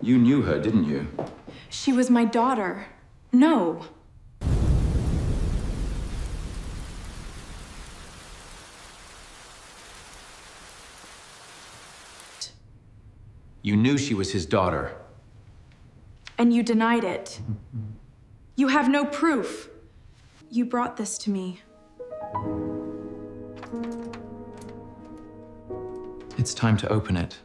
You knew her, didn't you? She was my daughter. No. You knew she was his daughter. And you denied it. You have no proof. You brought this to me. It's time to open it.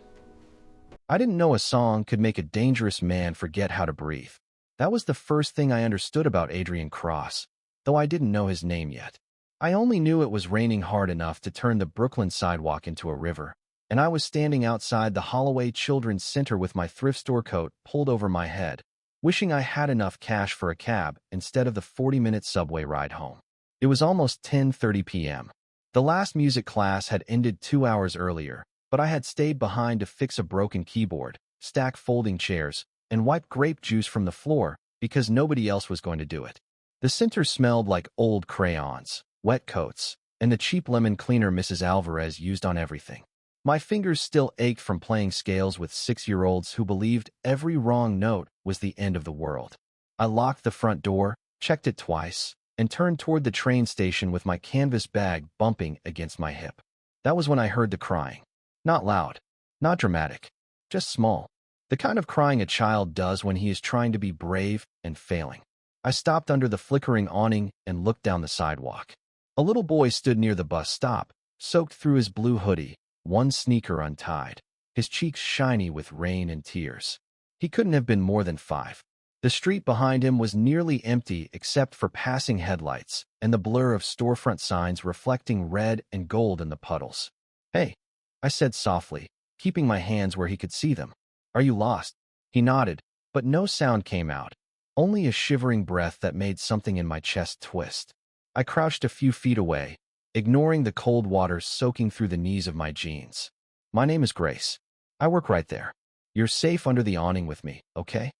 I didn't know a song could make a dangerous man forget how to breathe. That was the first thing I understood about Adrian Cross, though I didn't know his name yet. I only knew it was raining hard enough to turn the Brooklyn sidewalk into a river, and I was standing outside the Holloway Children's Center with my thrift store coat pulled over my head, wishing I had enough cash for a cab instead of the 40-minute subway ride home. It was almost 10:30 p.m. The last music class had ended 2 hours earlier, but I had stayed behind to fix a broken keyboard, stack folding chairs, and wipe grape juice from the floor because nobody else was going to do it. The center smelled like old crayons, wet coats, and the cheap lemon cleaner Mrs. Alvarez used on everything. My fingers still ached from playing scales with 6-year-olds who believed every wrong note was the end of the world. I locked the front door, checked it twice, and turned toward the train station with my canvas bag bumping against my hip. That was when I heard the crying. Not loud, not dramatic, just small. The kind of crying a child does when he is trying to be brave and failing. I stopped under the flickering awning and looked down the sidewalk. A little boy stood near the bus stop, soaked through his blue hoodie, one sneaker untied, his cheeks shiny with rain and tears. He couldn't have been more than 5. The street behind him was nearly empty except for passing headlights and the blur of storefront signs reflecting red and gold in the puddles. "Hey," I said softly, keeping my hands where he could see them. "Are you lost?" He nodded, but no sound came out, only a shivering breath that made something in my chest twist. I crouched a few feet away, ignoring the cold water soaking through the knees of my jeans. "My name is Grace. I work right there. You're safe under the awning with me, okay?"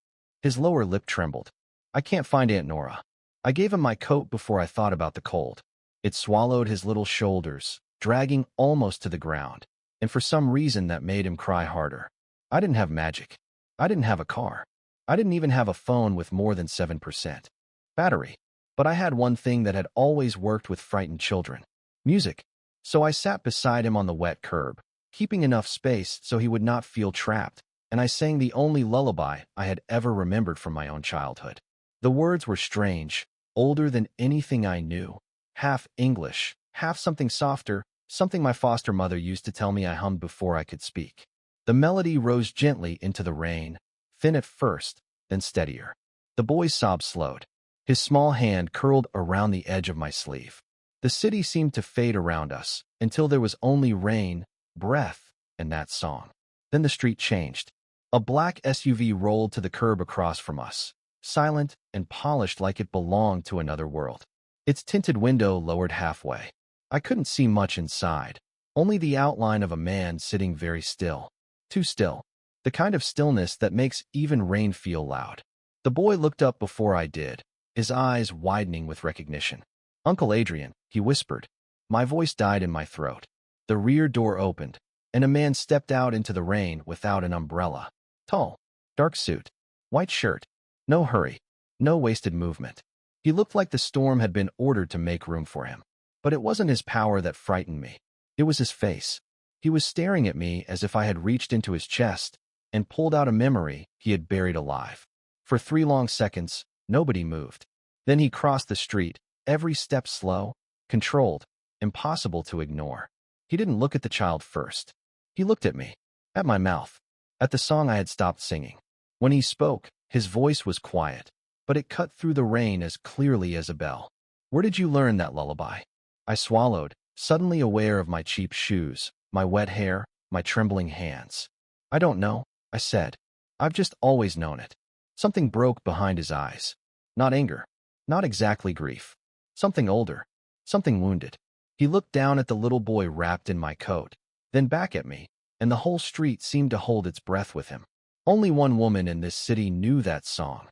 His lower lip trembled. "I can't find Aunt Nora." I gave him my coat before I thought about the cold. It swallowed his little shoulders, dragging almost to the ground, and for some reason that made him cry harder. I didn't have magic. I didn't have a car. I didn't even have a phone with more than 7% battery. But I had one thing that had always worked with frightened children. Music. So I sat beside him on the wet curb, keeping enough space so he would not feel trapped, and I sang the only lullaby I had ever remembered from my own childhood. The words were strange, older than anything I knew, half English, half something softer, something my foster mother used to tell me I hummed before I could speak. The melody rose gently into the rain, thin at first, then steadier. The boy's sobs slowed. His small hand curled around the edge of my sleeve. The city seemed to fade around us until there was only rain, breath, and that song. Then the street changed. A black SUV rolled to the curb across from us, silent and polished like it belonged to another world. Its tinted window lowered halfway. I couldn't see much inside, only the outline of a man sitting very still. Too still. The kind of stillness that makes even rain feel loud. The boy looked up before I did, his eyes widening with recognition. "Uncle Adrian," he whispered. My voice died in my throat. The rear door opened, and a man stepped out into the rain without an umbrella. Tall, dark suit, white shirt, no hurry, no wasted movement. He looked like the storm had been ordered to make room for him. But it wasn't his power that frightened me. It was his face. He was staring at me as if I had reached into his chest and pulled out a memory he had buried alive. For 3 long seconds, nobody moved. Then he crossed the street, every step slow, controlled, impossible to ignore. He didn't look at the child first. He looked at me, at my mouth, at the song I had stopped singing. When he spoke, his voice was quiet, but it cut through the rain as clearly as a bell. "Where did you learn that lullaby?" I swallowed, suddenly aware of my cheap shoes, my wet hair, my trembling hands. "I don't know," I said. "I've just always known it." Something broke behind his eyes. Not anger, not exactly grief. Something older, something wounded. He looked down at the little boy wrapped in my coat, then back at me, and the whole street seemed to hold its breath with him. "Only one woman in this city knew that song,"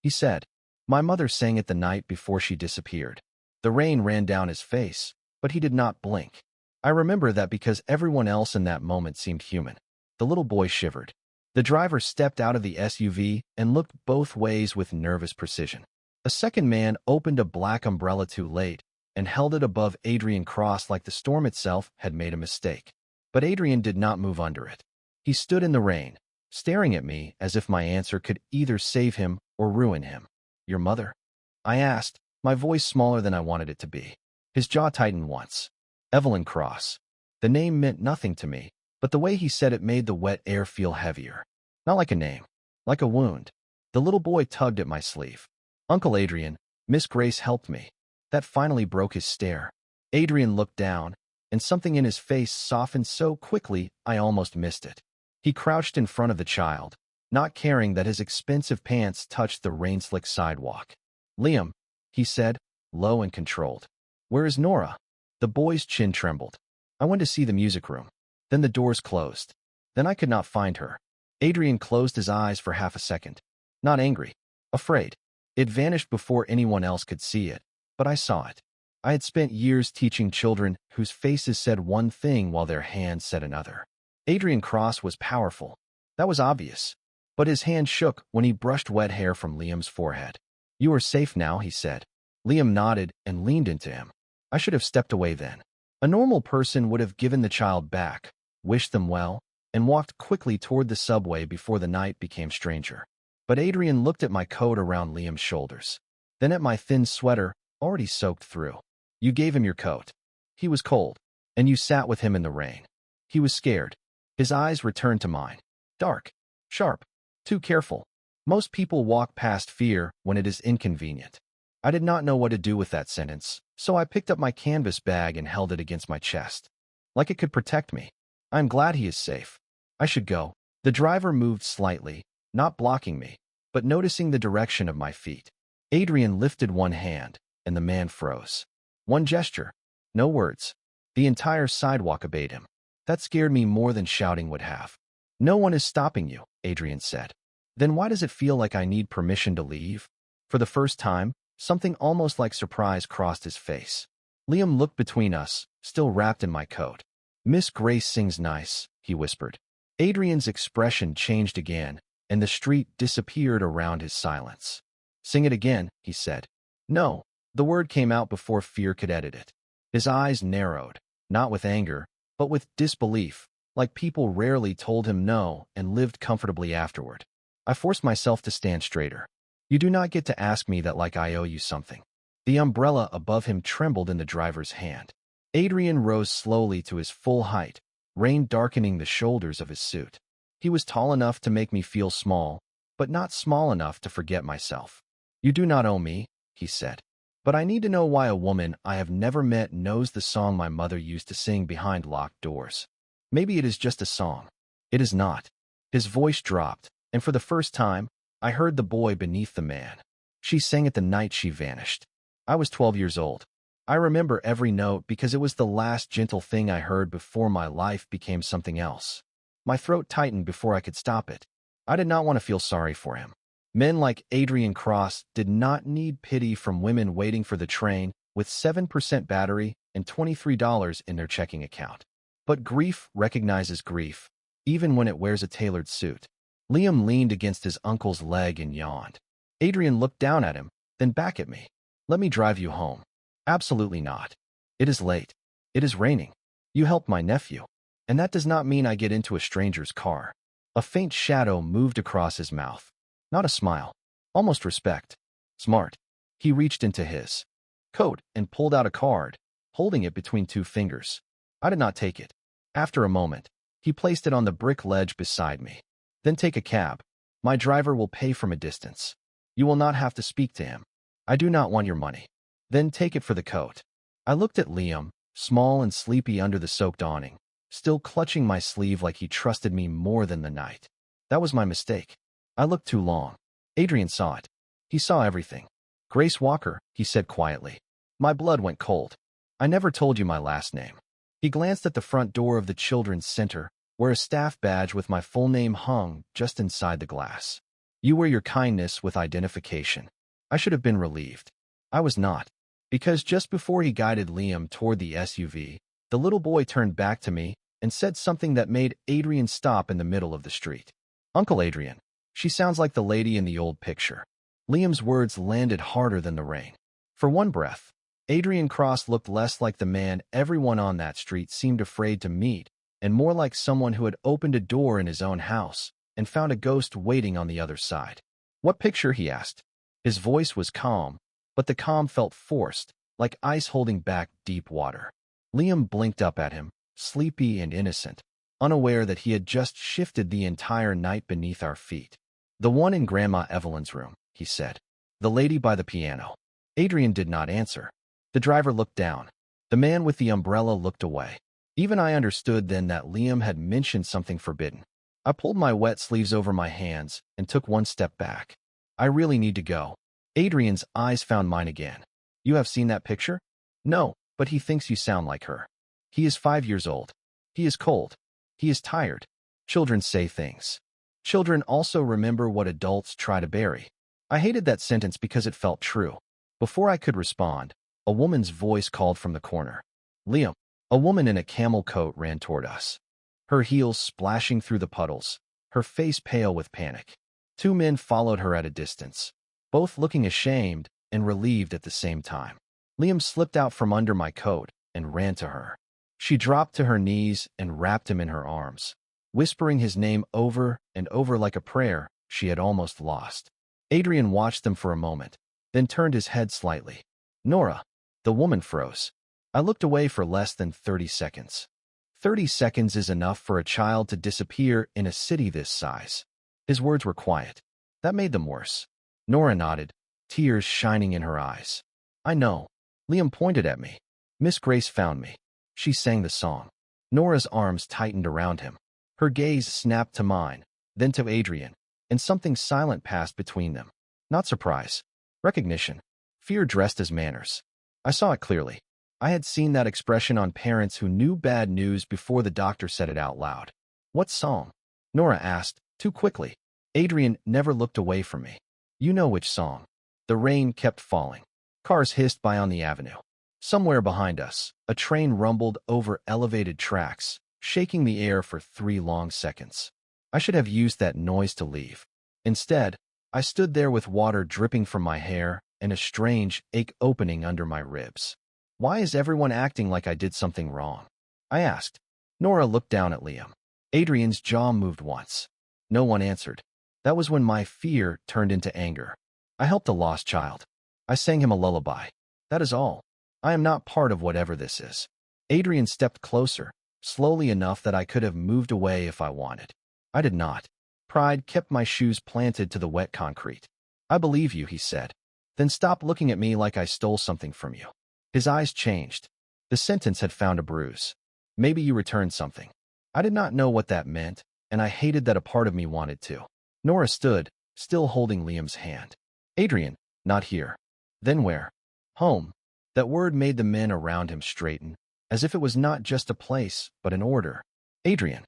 he said. "My mother sang it the night before she disappeared." The rain ran down his face, but he did not blink. I remember that because everyone else in that moment seemed human. The little boy shivered. The driver stepped out of the SUV and looked both ways with nervous precision. A second man opened a black umbrella too late and held it above Adrian Cross like the storm itself had made a mistake. But Adrian did not move under it. He stood in the rain, staring at me as if my answer could either save him or ruin him. "Your mother?" I asked, my voice smaller than I wanted it to be. His jaw tightened once. "Evelyn Cross." The name meant nothing to me, but the way he said it made the wet air feel heavier. Not like a name, like a wound. The little boy tugged at my sleeve. "Uncle Adrian, Miss Grace helped me." That finally broke his stare. Adrian looked down, and something in his face softened so quickly I almost missed it. He crouched in front of the child, not caring that his expensive pants touched the rain-slick sidewalk. "Liam," he said, low and controlled. "Where is Nora?" The boy's chin trembled. "I went to see the music room. Then the doors closed. Then I could not find her." Adrian closed his eyes for half a second. Not angry. Afraid. It vanished before anyone else could see it, but I saw it. I had spent years teaching children whose faces said one thing while their hands said another. Adrian Cross was powerful. That was obvious. But his hand shook when he brushed wet hair from Liam's forehead. "You are safe now," he said. Liam nodded and leaned into him. I should have stepped away then. A normal person would have given the child back, wished them well, and walked quickly toward the subway before the night became stranger. But Adrian looked at my coat around Liam's shoulders, then at my thin sweater, already soaked through. "You gave him your coat. He was cold, and you sat with him in the rain." He was scared. His eyes returned to mine. Dark. Sharp. Too careful. Most people walk past fear when it is inconvenient. I did not know what to do with that sentence, so I picked up my canvas bag and held it against my chest. Like it could protect me. "I am glad he is safe. I should go." The driver moved slightly, not blocking me, but noticing the direction of my feet. Adrian lifted one hand, and the man froze. One gesture. No words. The entire sidewalk obeyed him. That scared me more than shouting would have. "No one is stopping you," Adrian said. "Then why does it feel like I need permission to leave?" For the first time, something almost like surprise crossed his face. Liam looked between us, still wrapped in my coat. "Miss Grace sings nice," he whispered. Adrian's expression changed again, and the street disappeared around his silence. "Sing it again," he said. "No." The word came out before fear could edit it. His eyes narrowed, not with anger, but with disbelief, like people rarely told him no and lived comfortably afterward. I forced myself to stand straighter. "You do not get to ask me that like I owe you something." The umbrella above him trembled in the driver's hand. Adrian rose slowly to his full height, rain darkening the shoulders of his suit. He was tall enough to make me feel small, but not small enough to forget myself. "You do not owe me," he said. "But I need to know why a woman I have never met knows the song my mother used to sing behind locked doors. Maybe it is just a song." "It is not." His voice dropped, and for the first time, I heard the boy beneath the man. "She sang it the night she vanished. I was 12 years old. I remember every note because it was the last gentle thing I heard before my life became something else." My throat tightened before I could stop it. I did not want to feel sorry for him. Men like Adrian Cross did not need pity from women waiting for the train with 7% battery and $23 in their checking account. But grief recognizes grief, even when it wears a tailored suit. Liam leaned against his uncle's leg and yawned. Adrian looked down at him, then back at me. "Let me drive you home." "Absolutely not. It is late. It is raining. You helped my nephew. And that does not mean I get into a stranger's car." A faint shadow moved across his mouth. Not a smile. Almost respect. "Smart." He reached into his coat and pulled out a card, holding it between two fingers. I did not take it. After a moment, he placed it on the brick ledge beside me. "Then take a cab. My driver will pay from a distance. You will not have to speak to him. I do not want your money. Then take it for the coat." I looked at Liam, small and sleepy under the soaked awning, still clutching my sleeve like he trusted me more than the night. That was my mistake. I looked too long. Adrian saw it. He saw everything. "Grace Walker," he said quietly. My blood went cold. "I never told you my last name." He glanced at the front door of the children's center, where a staff badge with my full name hung just inside the glass. "You wear your kindness with identification." I should have been relieved. I was not, because just before he guided Liam toward the SUV, the little boy turned back to me and said something that made Adrian stop in the middle of the street. Uncle Adrian. She sounds like the lady in the old picture. Liam's words landed harder than the rain. For one breath, Adrian Cross looked less like the man everyone on that street seemed afraid to meet, and more like someone who had opened a door in his own house and found a ghost waiting on the other side. What picture? He asked. His voice was calm, but the calm felt forced, like ice holding back deep water. Liam blinked up at him, sleepy and innocent, unaware that he had just shifted the entire night beneath our feet. The one in Grandma Evelyn's room, he said. The lady by the piano. Adrian did not answer. The driver looked down. The man with the umbrella looked away. Even I understood then that Liam had mentioned something forbidden. I pulled my wet sleeves over my hands and took one step back. I really need to go. Adrian's eyes found mine again. You have seen that picture? No, but he thinks you sound like her. He is 5 years old. He is cold. He is tired. Children say things. Children also remember what adults try to bury. I hated that sentence because it felt true. Before I could respond, a woman's voice called from the corner. Liam. A woman in a camel coat ran toward us. Her heels splashing through the puddles, her face pale with panic. 2 men followed her at a distance, both looking ashamed and relieved at the same time. Liam slipped out from under my coat and ran to her. She dropped to her knees and wrapped him in her arms, whispering his name over and over like a prayer she had almost lost. Adrian watched them for a moment, then turned his head slightly. Nora. The woman froze. I looked away for less than 30 seconds. 30 seconds is enough for a child to disappear in a city this size. His words were quiet. That made them worse. Nora nodded, tears shining in her eyes. I know. Liam pointed at me. Miss Grace found me. She sang the song. Nora's arms tightened around him. Her gaze snapped to mine, then to Adrian, and something silent passed between them. Not surprise. Recognition. Fear dressed as manners. I saw it clearly. I had seen that expression on parents who knew bad news before the doctor said it out loud. What song? Nora asked, too quickly. Adrian never looked away from me. You know which song. The rain kept falling. Cars hissed by on the avenue. Somewhere behind us, a train rumbled over elevated tracks, shaking the air for 3 long seconds. I should have used that noise to leave. Instead, I stood there with water dripping from my hair and a strange ache opening under my ribs. Why is everyone acting like I did something wrong? I asked. Nora looked down at Liam. Adrian's jaw moved once. No one answered. That was when my fear turned into anger. I helped a lost child. I sang him a lullaby. That is all. I am not part of whatever this is. Adrian stepped closer, slowly enough that I could have moved away if I wanted. I did not. Pride kept my shoes planted to the wet concrete. I believe you, he said. Then stop looking at me like I stole something from you. His eyes changed. The sentence had found a bruise. Maybe you returned something. I did not know what that meant, and I hated that a part of me wanted to. Nora stood, still holding Liam's hand. Adrian, not here. Then where? Home. That word made the men around him straighten, as if it was not just a place, but an order. Adrian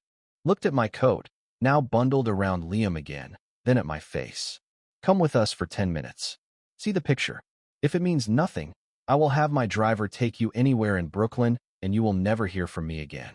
looked at my coat, now bundled around Liam again, then at my face. Come with us for 10 minutes. See the picture. If it means nothing, I will have my driver take you anywhere in Brooklyn, and you will never hear from me again.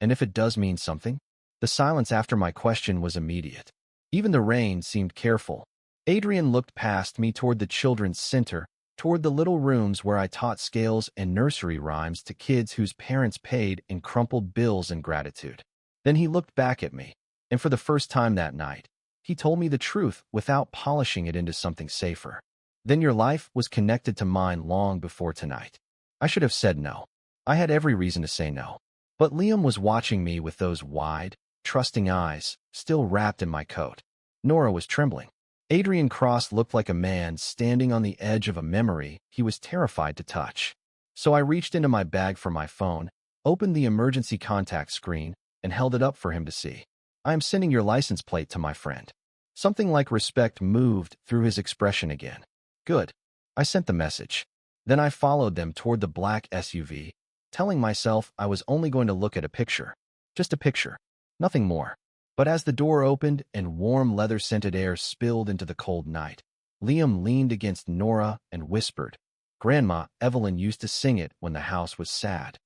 And if it does mean something? The silence after my question was immediate. Even the rain seemed careful. Adrian looked past me toward the children's center, toward the little rooms where I taught scales and nursery rhymes to kids whose parents paid in crumpled bills in gratitude. Then he looked back at me, and for the first time that night, he told me the truth without polishing it into something safer. Then your life was connected to mine long before tonight. I should have said no. I had every reason to say no. But Liam was watching me with those wide, trusting eyes, still wrapped in my coat. Nora was trembling. Adrian Cross looked like a man standing on the edge of a memory he was terrified to touch. So I reached into my bag for my phone, opened the emergency contact screen, and held it up for him to see. I am sending your license plate to my friend. Something like respect moved through his expression again. Good. I sent the message. Then I followed them toward the black SUV, telling myself I was only going to look at a picture. Just a picture. Nothing more. But as the door opened and warm leather-scented air spilled into the cold night, Liam leaned against Nora and whispered, Grandma Evelyn used to sing it when the house was sad.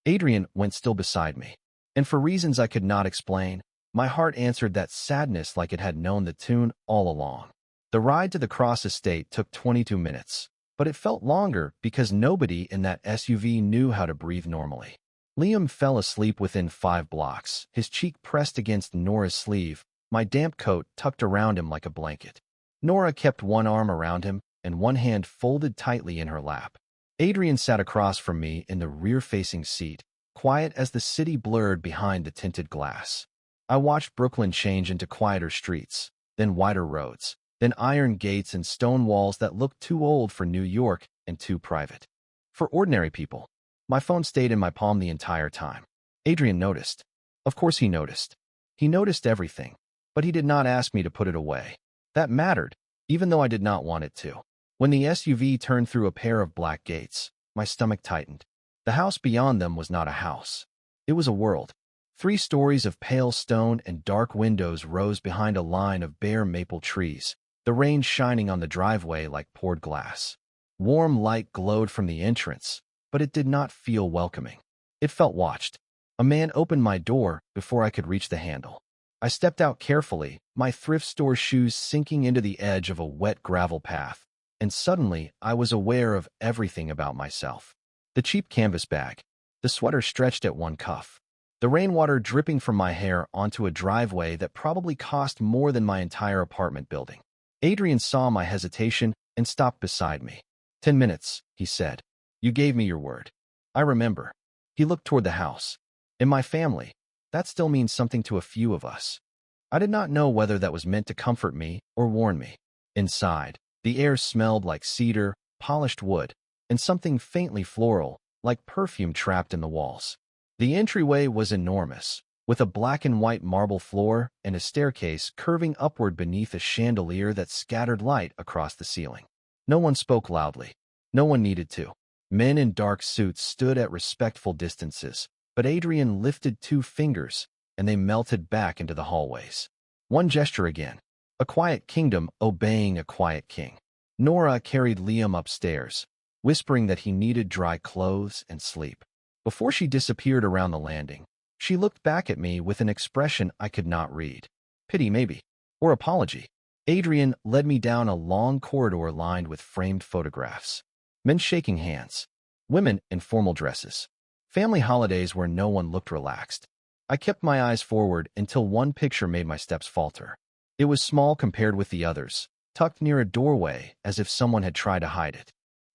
Adrian went still beside me. And for reasons I could not explain, My heart answered that sadness like it had known the tune all along. The ride to the Cross estate took 22 minutes, but it felt longer because nobody in that SUV knew how to breathe normally. Liam fell asleep within 5 blocks, his cheek pressed against Nora's sleeve, my damp coat tucked around him like a blanket. Nora kept one arm around him and one hand folded tightly in her lap. Adrian sat across from me in the rear-facing seat, quiet as the city blurred behind the tinted glass. I watched Brooklyn change into quieter streets, then wider roads, then iron gates and stone walls that looked too old for New York and too private for ordinary people. My phone stayed in my palm the entire time. Adrian noticed. Of course he noticed. He noticed everything, but he did not ask me to put it away. That mattered, even though I did not want it to. When the SUV turned through a pair of black gates, my stomach tightened. The house beyond them was not a house. It was a world. 3 stories of pale stone and dark windows rose behind a line of bare maple trees, the rain shining on the driveway like poured glass. Warm light glowed from the entrance, but it did not feel welcoming. It felt watched. A man opened my door before I could reach the handle. I stepped out carefully, my thrift store shoes sinking into the edge of a wet gravel path, and suddenly I was aware of everything about myself. The cheap canvas bag, the sweater stretched at one cuff, the rainwater dripping from my hair onto a driveway that probably cost more than my entire apartment building. Adrian saw my hesitation and stopped beside me. 10 minutes, he said. You gave me your word. I remember. He looked toward the house. In my family, that still means something to a few of us. I did not know whether that was meant to comfort me or warn me. Inside, the air smelled like cedar, polished wood, and something faintly floral, like perfume trapped in the walls. The entryway was enormous, with a black and white marble floor and a staircase curving upward beneath a chandelier that scattered light across the ceiling. No one spoke loudly. No one needed to. Men in dark suits stood at respectful distances, but Adrian lifted 2 fingers, and they melted back into the hallways. One gesture again. A quiet kingdom obeying a quiet king. Nora carried Liam upstairs, whispering that he needed dry clothes and sleep. Before she disappeared around the landing, she looked back at me with an expression I could not read. Pity, maybe, or apology. Adrian led me down a long corridor lined with framed photographs. Men shaking hands. Women in formal dresses. Family holidays where no one looked relaxed. I kept my eyes forward until one picture made my steps falter. It was small compared with the others, tucked near a doorway as if someone had tried to hide it.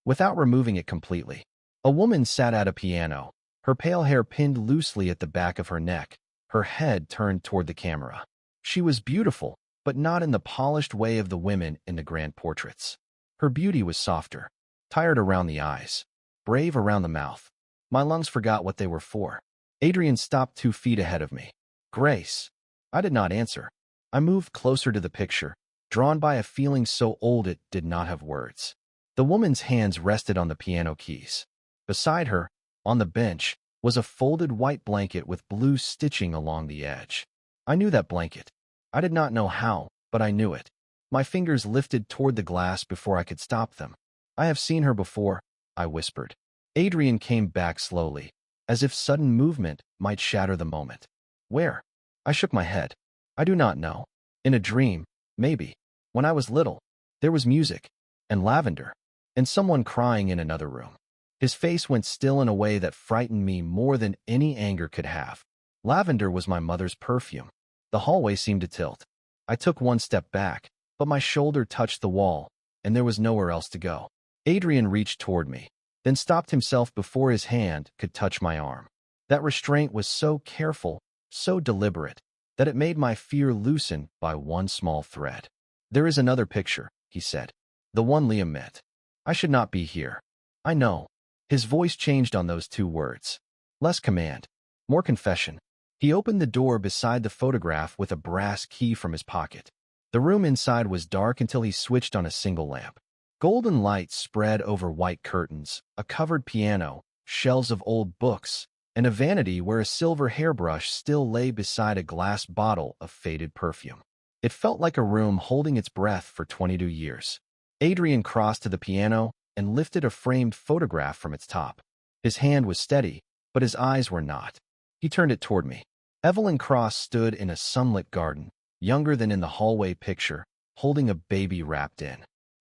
Without removing it completely, a woman sat at a piano, her pale hair pinned loosely at the back of her neck, her head turned toward the camera. She was beautiful, but not in the polished way of the women in the grand portraits. Her beauty was softer, tired around the eyes, brave around the mouth. My lungs forgot what they were for. Adrian stopped 2 feet ahead of me. Grace. I did not answer. I moved closer to the picture, drawn by a feeling so old it did not have words. The woman's hands rested on the piano keys. Beside her, on the bench, was a folded white blanket with blue stitching along the edge. I knew that blanket. I did not know how, but I knew it. My fingers lifted toward the glass before I could stop them. I have seen her before, I whispered. Adrian came back slowly, as if sudden movement might shatter the moment. Where? I shook my head. I do not know. In a dream, maybe. When I was little, there was music, and lavender, and someone crying in another room. His face went still in a way that frightened me more than any anger could have. Lavender was my mother's perfume. The hallway seemed to tilt. I took one step back, but my shoulder touched the wall, and there was nowhere else to go. Adrian reached toward me, then stopped himself before his hand could touch my arm. That restraint was so careful, so deliberate, that it made my fear loosen by one small thread. There is another picture, he said. The one Liam met. I should not be here. I know. His voice changed on those 2 words. Less command, more confession. He opened the door beside the photograph with a brass key from his pocket. The room inside was dark until he switched on a single lamp. Golden light spread over white curtains, a covered piano, shelves of old books, and a vanity where a silver hairbrush still lay beside a glass bottle of faded perfume. It felt like a room holding its breath for 22 years. Adrian crossed to the piano and lifted a framed photograph from its top. His hand was steady, but his eyes were not. He turned it toward me. Evelyn Cross stood in a sunlit garden, younger than in the hallway picture, holding a baby wrapped in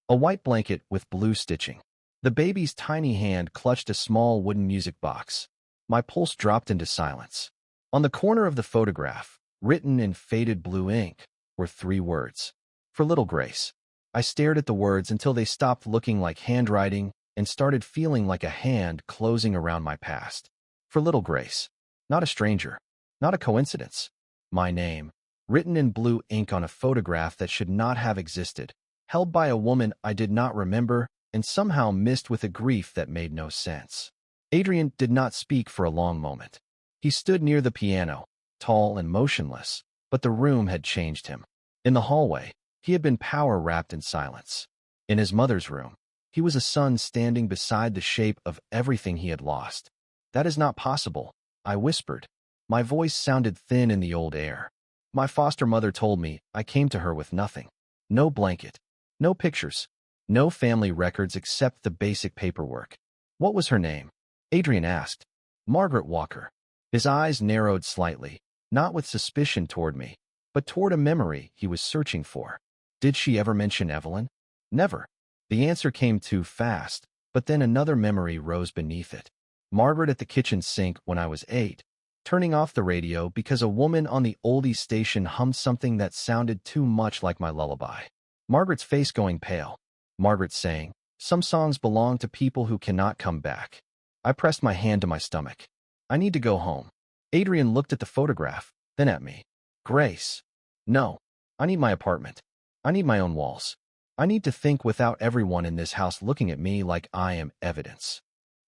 a white blanket with blue stitching. The baby's tiny hand clutched a small wooden music box. My pulse dropped into silence. On the corner of the photograph, written in faded blue ink, were 3 words. For little Grace. I stared at the words until they stopped looking like handwriting and started feeling like a hand closing around my past. For little Grace. Not a stranger. Not a coincidence. My name, written in blue ink on a photograph that should not have existed, held by a woman I did not remember and somehow missed with a grief that made no sense. Adrian did not speak for a long moment. He stood near the piano, tall and motionless, but the room had changed him. In the hallway, he had been power-wrapped in silence. In his mother's room, he was a son standing beside the shape of everything he had lost. "That is not possible," I whispered. My voice sounded thin in the old air. My foster mother told me I came to her with nothing. No blanket, no pictures, no family records except the basic paperwork. "What was her name?" Adrian asked. "Margaret Walker." His eyes narrowed slightly, not with suspicion toward me, but toward a memory he was searching for. "Did she ever mention Evelyn?" "Never." The answer came too fast, but then another memory rose beneath it. Margaret at the kitchen sink when I was 8, turning off the radio because a woman on the oldies station hummed something that sounded too much like my lullaby. Margaret's face going pale. Margaret saying, "Some songs belong to people who cannot come back." I pressed my hand to my stomach. "I need to go home." Adrian looked at the photograph, then at me. "Grace." "No. I need my apartment. I need my own walls. I need to think without everyone in this house looking at me like I am evidence."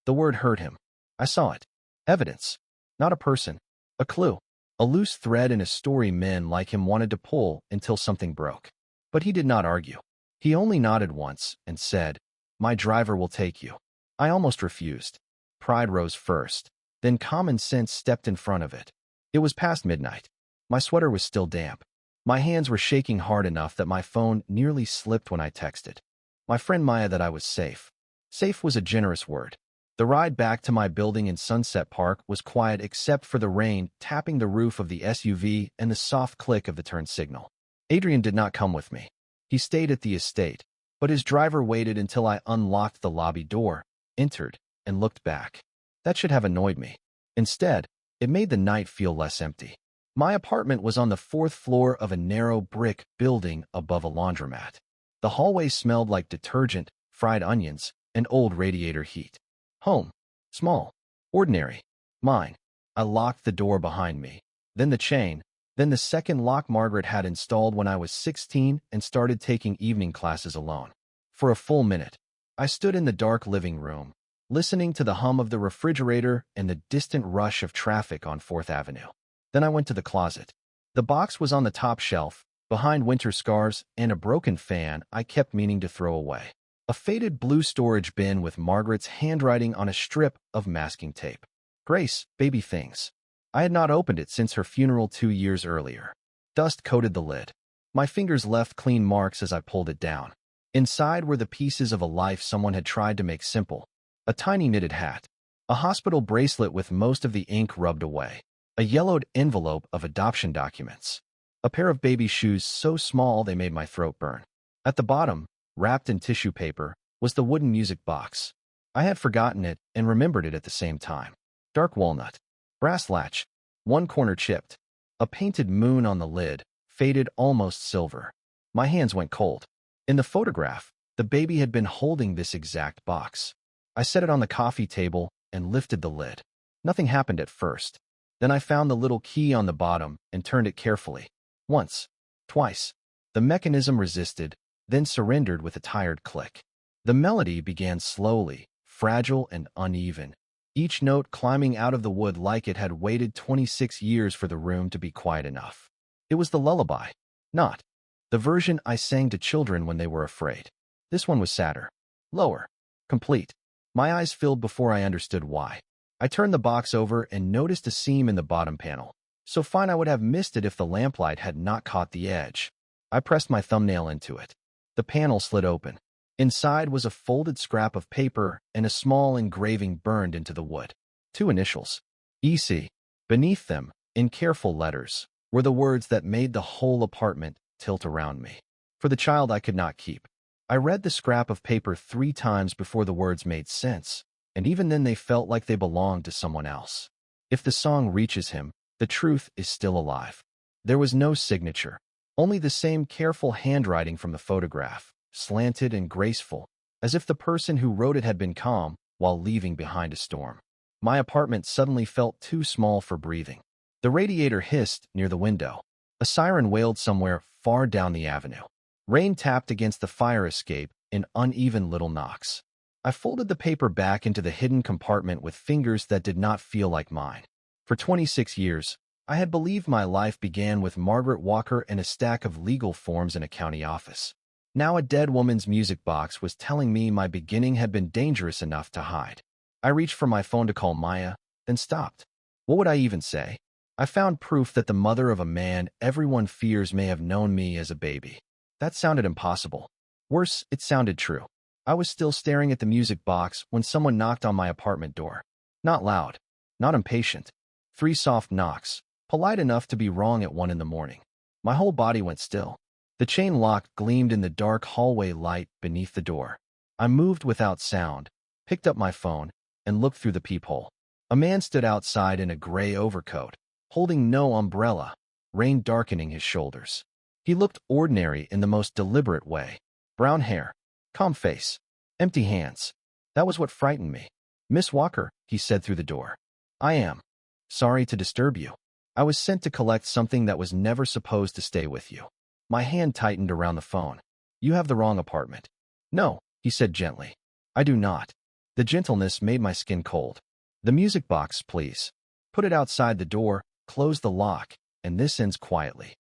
The word hurt him. I saw it. Evidence. Not a person. A clue. A loose thread in a story men like him wanted to pull until something broke. But he did not argue. He only nodded once and said, "My driver will take you." I almost refused. Pride rose first, then common sense stepped in front of it. It was past midnight. My sweater was still damp. My hands were shaking hard enough that my phone nearly slipped when I texted my friend Maya that I was safe. Safe was a generous word. The ride back to my building in Sunset Park was quiet except for the rain tapping the roof of the SUV and the soft click of the turn signal. Adrian did not come with me. He stayed at the estate, but his driver waited until I unlocked the lobby door, entered, and looked back. That should have annoyed me. Instead, it made the night feel less empty. My apartment was on the 4th floor of a narrow brick building above a laundromat. The hallway smelled like detergent, fried onions, and old radiator heat. Home. Small. Ordinary. Mine. I locked the door behind me. Then the chain. Then the second lock Margaret had installed when I was 16 and started taking evening classes alone. For a full minute, I stood in the dark living room, listening to the hum of the refrigerator and the distant rush of traffic on 4th Avenue. Then I went to the closet. The box was on the top shelf, behind winter scarves and a broken fan I kept meaning to throw away. A faded blue storage bin with Margaret's handwriting on a strip of masking tape. "Grace, baby things." I had not opened it since her funeral 2 years earlier. Dust coated the lid. My fingers left clean marks as I pulled it down. Inside were the pieces of a life someone had tried to make simple. A tiny knitted hat. A hospital bracelet with most of the ink rubbed away. A yellowed envelope of adoption documents. A pair of baby shoes so small they made my throat burn. At the bottom, wrapped in tissue paper, was the wooden music box. I had forgotten it and remembered it at the same time. Dark walnut. Brass latch. One corner chipped. A painted moon on the lid, faded almost silver. My hands went cold. In the photograph, the baby had been holding this exact box. I set it on the coffee table and lifted the lid. Nothing happened at first. Then I found the little key on the bottom and turned it carefully. Once. Twice. The mechanism resisted, then surrendered with a tired click. The melody began slowly, fragile and uneven, each note climbing out of the wood like it had waited 26 years for the room to be quiet enough. It was the lullaby, not the version I sang to children when they were afraid. This one was sadder, lower, complete. My eyes filled before I understood why. I turned the box over and noticed a seam in the bottom panel, so fine I would have missed it if the lamplight had not caught the edge. I pressed my thumbnail into it. The panel slid open. Inside was a folded scrap of paper and a small engraving burned into the wood. 2 initials. EC. Beneath them, in careful letters, were the words that made the whole apartment tilt around me. For the child I could not keep. I read the scrap of paper 3 times before the words made sense, and even then they felt like they belonged to someone else. If the song reaches him, the truth is still alive. There was no signature, only the same careful handwriting from the photograph, slanted and graceful, as if the person who wrote it had been calm while leaving behind a storm. My apartment suddenly felt too small for breathing. The radiator hissed near the window. A siren wailed somewhere far down the avenue. Rain tapped against the fire escape in uneven little knocks. I folded the paper back into the hidden compartment with fingers that did not feel like mine. For 26 years, I had believed my life began with Margaret Walker and a stack of legal forms in a county office. Now a dead woman's music box was telling me my beginning had been dangerous enough to hide. I reached for my phone to call Maya, then stopped. What would I even say? I found proof that the mother of a man everyone fears may have known me as a baby. That sounded impossible. Worse, it sounded true. I was still staring at the music box when someone knocked on my apartment door. Not loud, not impatient. 3 soft knocks, polite enough to be wrong at 1 in the morning. My whole body went still. The chain lock gleamed in the dark hallway light beneath the door. I moved without sound, picked up my phone, and looked through the peephole. A man stood outside in a gray overcoat, holding no umbrella, rain darkening his shoulders. He looked ordinary in the most deliberate way. Brown hair, calm face, empty hands. That was what frightened me. "Miss Walker," he said through the door. "I am sorry to disturb you. I was sent to collect something that was never supposed to stay with you." My hand tightened around the phone. "You have the wrong apartment." "No," he said gently. "I do not." The gentleness made my skin cold. "The music box, please. Put it outside the door, close the lock, and this ends quietly."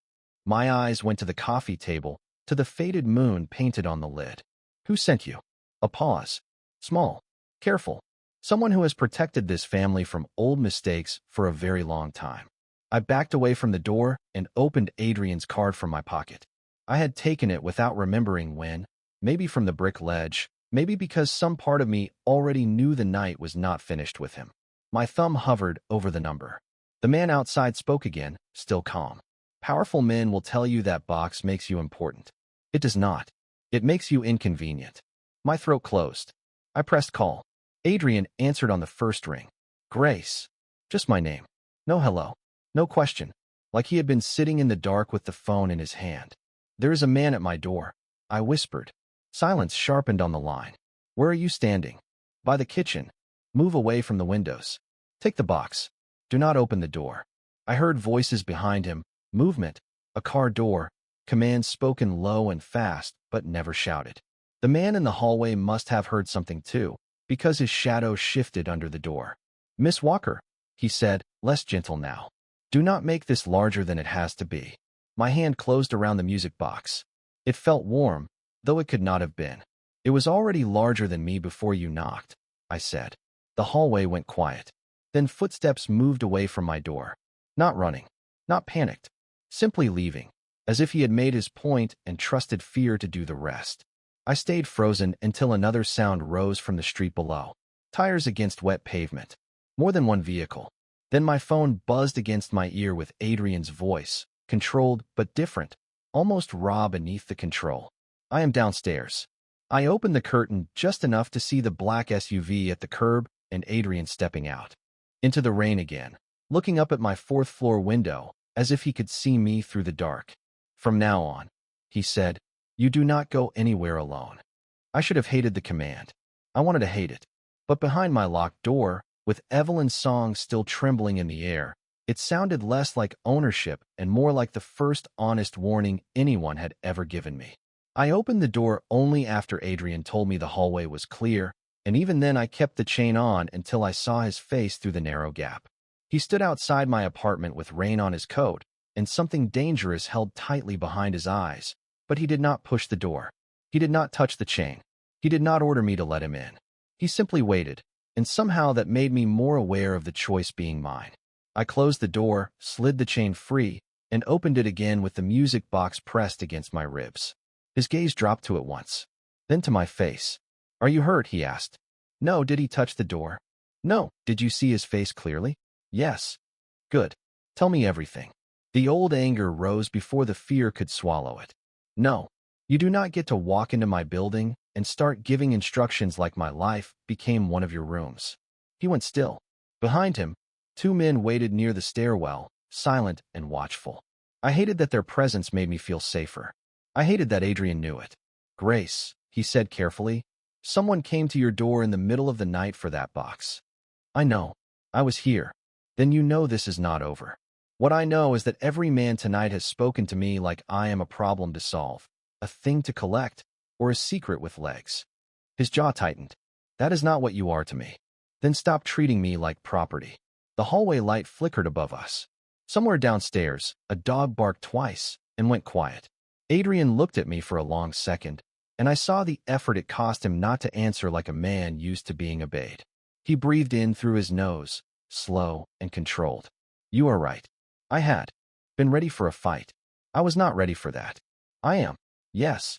My eyes went to the coffee table, to the faded moon painted on the lid. "Who sent you?" A pause. Small, careful. Someone who has protected this family from old mistakes for a very long time. I backed away from the door and opened Adrian's card from my pocket. I had taken it without remembering when, maybe from the brick ledge, maybe because some part of me already knew the night was not finished with him. My thumb hovered over the number. The man outside spoke again, still calm. "Powerful men will tell you that box makes you important. It does not. It makes you inconvenient." My throat closed. I pressed call. Adrian answered on the first ring. "Grace." Just my name. No hello. No question. Like he had been sitting in the dark with the phone in his hand. "There is a man at my door," I whispered. Silence sharpened on the line. "Where are you standing?" "By the kitchen." "Move away from the windows." "Take the box." "Do not open the door." I heard voices behind him, movement, a car door, commands spoken low and fast, but never shouted. The man in the hallway must have heard something too, because his shadow shifted under the door. "Miss Walker," he said, less gentle now. "Do not make this larger than it has to be." My hand closed around the music box. It felt warm, though it could not have been. "It was already larger than me before you knocked," I said. The hallway went quiet. Then footsteps moved away from my door. Not running, not panicked, simply leaving, as if he had made his point and trusted fear to do the rest. I stayed frozen until another sound rose from the street below. Tires against wet pavement. More than one vehicle. Then my phone buzzed against my ear with Adrian's voice, controlled but different, almost raw beneath the control. "I am downstairs." I opened the curtain just enough to see the black SUV at the curb and Adrian stepping out. Into the rain again, looking up at my 4th-floor window, as if he could see me through the dark. "From now on," he said, "you do not go anywhere alone." I should have hated the command. I wanted to hate it. But behind my locked door, with Evelyn's song still trembling in the air, it sounded less like ownership and more like the first honest warning anyone had ever given me. I opened the door only after Adrian told me the hallway was clear, and even then I kept the chain on until I saw his face through the narrow gap. He stood outside my apartment with rain on his coat, and something dangerous held tightly behind his eyes, but he did not push the door. He did not touch the chain. He did not order me to let him in. He simply waited, and somehow that made me more aware of the choice being mine. I closed the door, slid the chain free, and opened it again with the music box pressed against my ribs. His gaze dropped to it once, then to my face. "Are you hurt?" he asked. "No." "Did he touch the door?" "No." "Did you see his face clearly?" "Yes." "Good." Tell me everything. The old anger rose before the fear could swallow it. No, you do not get to walk into my building and start giving instructions like my life became one of your rooms. He went still. Behind him, two men waited near the stairwell, silent and watchful. I hated that their presence made me feel safer. I hated that Adrian knew it. Grace, he said carefully, someone came to your door in the middle of the night for that box. I know. I was here. Then you know this is not over. What I know is that every man tonight has spoken to me like I am a problem to solve, a thing to collect, or a secret with legs. His jaw tightened. That is not what you are to me. Then stop treating me like property. The hallway light flickered above us. Somewhere downstairs, a dog barked twice and went quiet. Adrian looked at me for a long second, and I saw the effort it cost him not to answer like a man used to being obeyed. He breathed in through his nose, slow and controlled. You are right. I had been ready for a fight. I was not ready for that. I am. Yes.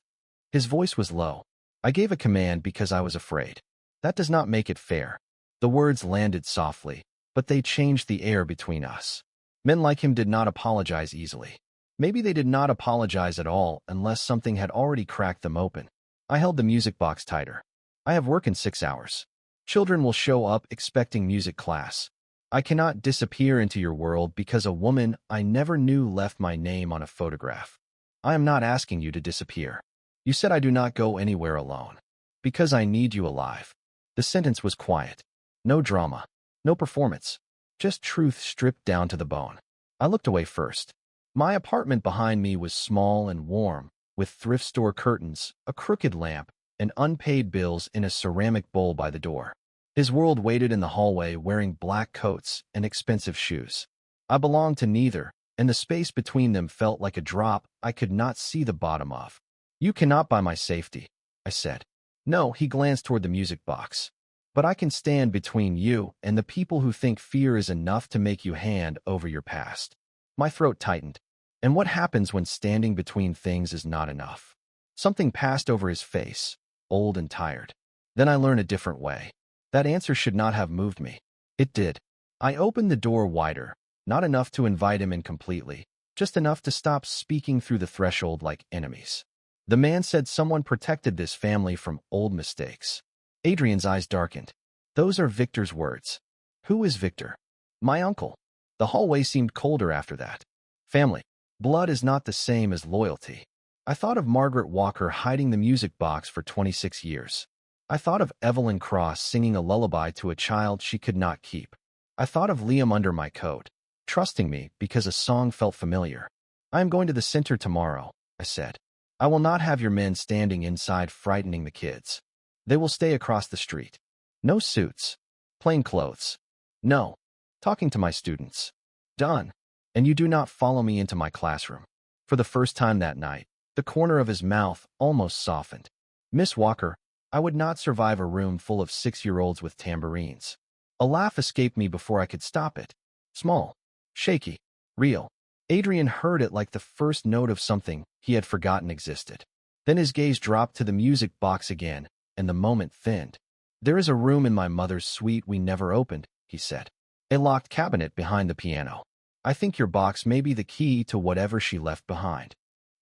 His voice was low. I gave a command because I was afraid. That does not make it fair. The words landed softly, but they changed the air between us. Men like him did not apologize easily. Maybe they did not apologize at all unless something had already cracked them open. I held the music box tighter. I have work in 6 hours. Children will show up expecting music class. I cannot disappear into your world because a woman I never knew left my name on a photograph. I am not asking you to disappear. You said I do not go anywhere alone. Because I need you alive. The sentence was quiet. No drama. No performance. Just truth stripped down to the bone. I looked away first. My apartment behind me was small and warm, with thrift store curtains, a crooked lamp, and unpaid bills in a ceramic bowl by the door. His world waited in the hallway wearing black coats and expensive shoes. I belonged to neither, and the space between them felt like a drop I could not see the bottom of. You cannot buy my safety, I said. No, he glanced toward the music box. But I can stand between you and the people who think fear is enough to make you hand over your past. My throat tightened. And what happens when standing between things is not enough? Something passed over his face, old and tired. Then I learned a different way. That answer should not have moved me. It did. I opened the door wider, not enough to invite him in completely, just enough to stop speaking through the threshold like enemies. The man said someone protected this family from old mistakes. Adrian's eyes darkened. Those are Victor's words. Who is Victor? My uncle. The hallway seemed colder after that. Family. Blood is not the same as loyalty. I thought of Margaret Walker hiding the music box for 26 years. I thought of Evelyn Cross singing a lullaby to a child she could not keep. I thought of Liam under my coat, trusting me because a song felt familiar. I am going to the center tomorrow, I said. I will not have your men standing inside frightening the kids. They will stay across the street. No suits. Plain clothes. No. Talking to my students. Done. And you do not follow me into my classroom. For the first time that night, the corner of his mouth almost softened. Miss Walker, I would not survive a room full of 6-year-olds with tambourines. A laugh escaped me before I could stop it. Small. Shaky. Real. Adrian heard it like the first note of something he had forgotten existed. Then his gaze dropped to the music box again, and the moment thinned. There is a room in my mother's suite we never opened, he said. A locked cabinet behind the piano. I think your box may be the key to whatever she left behind.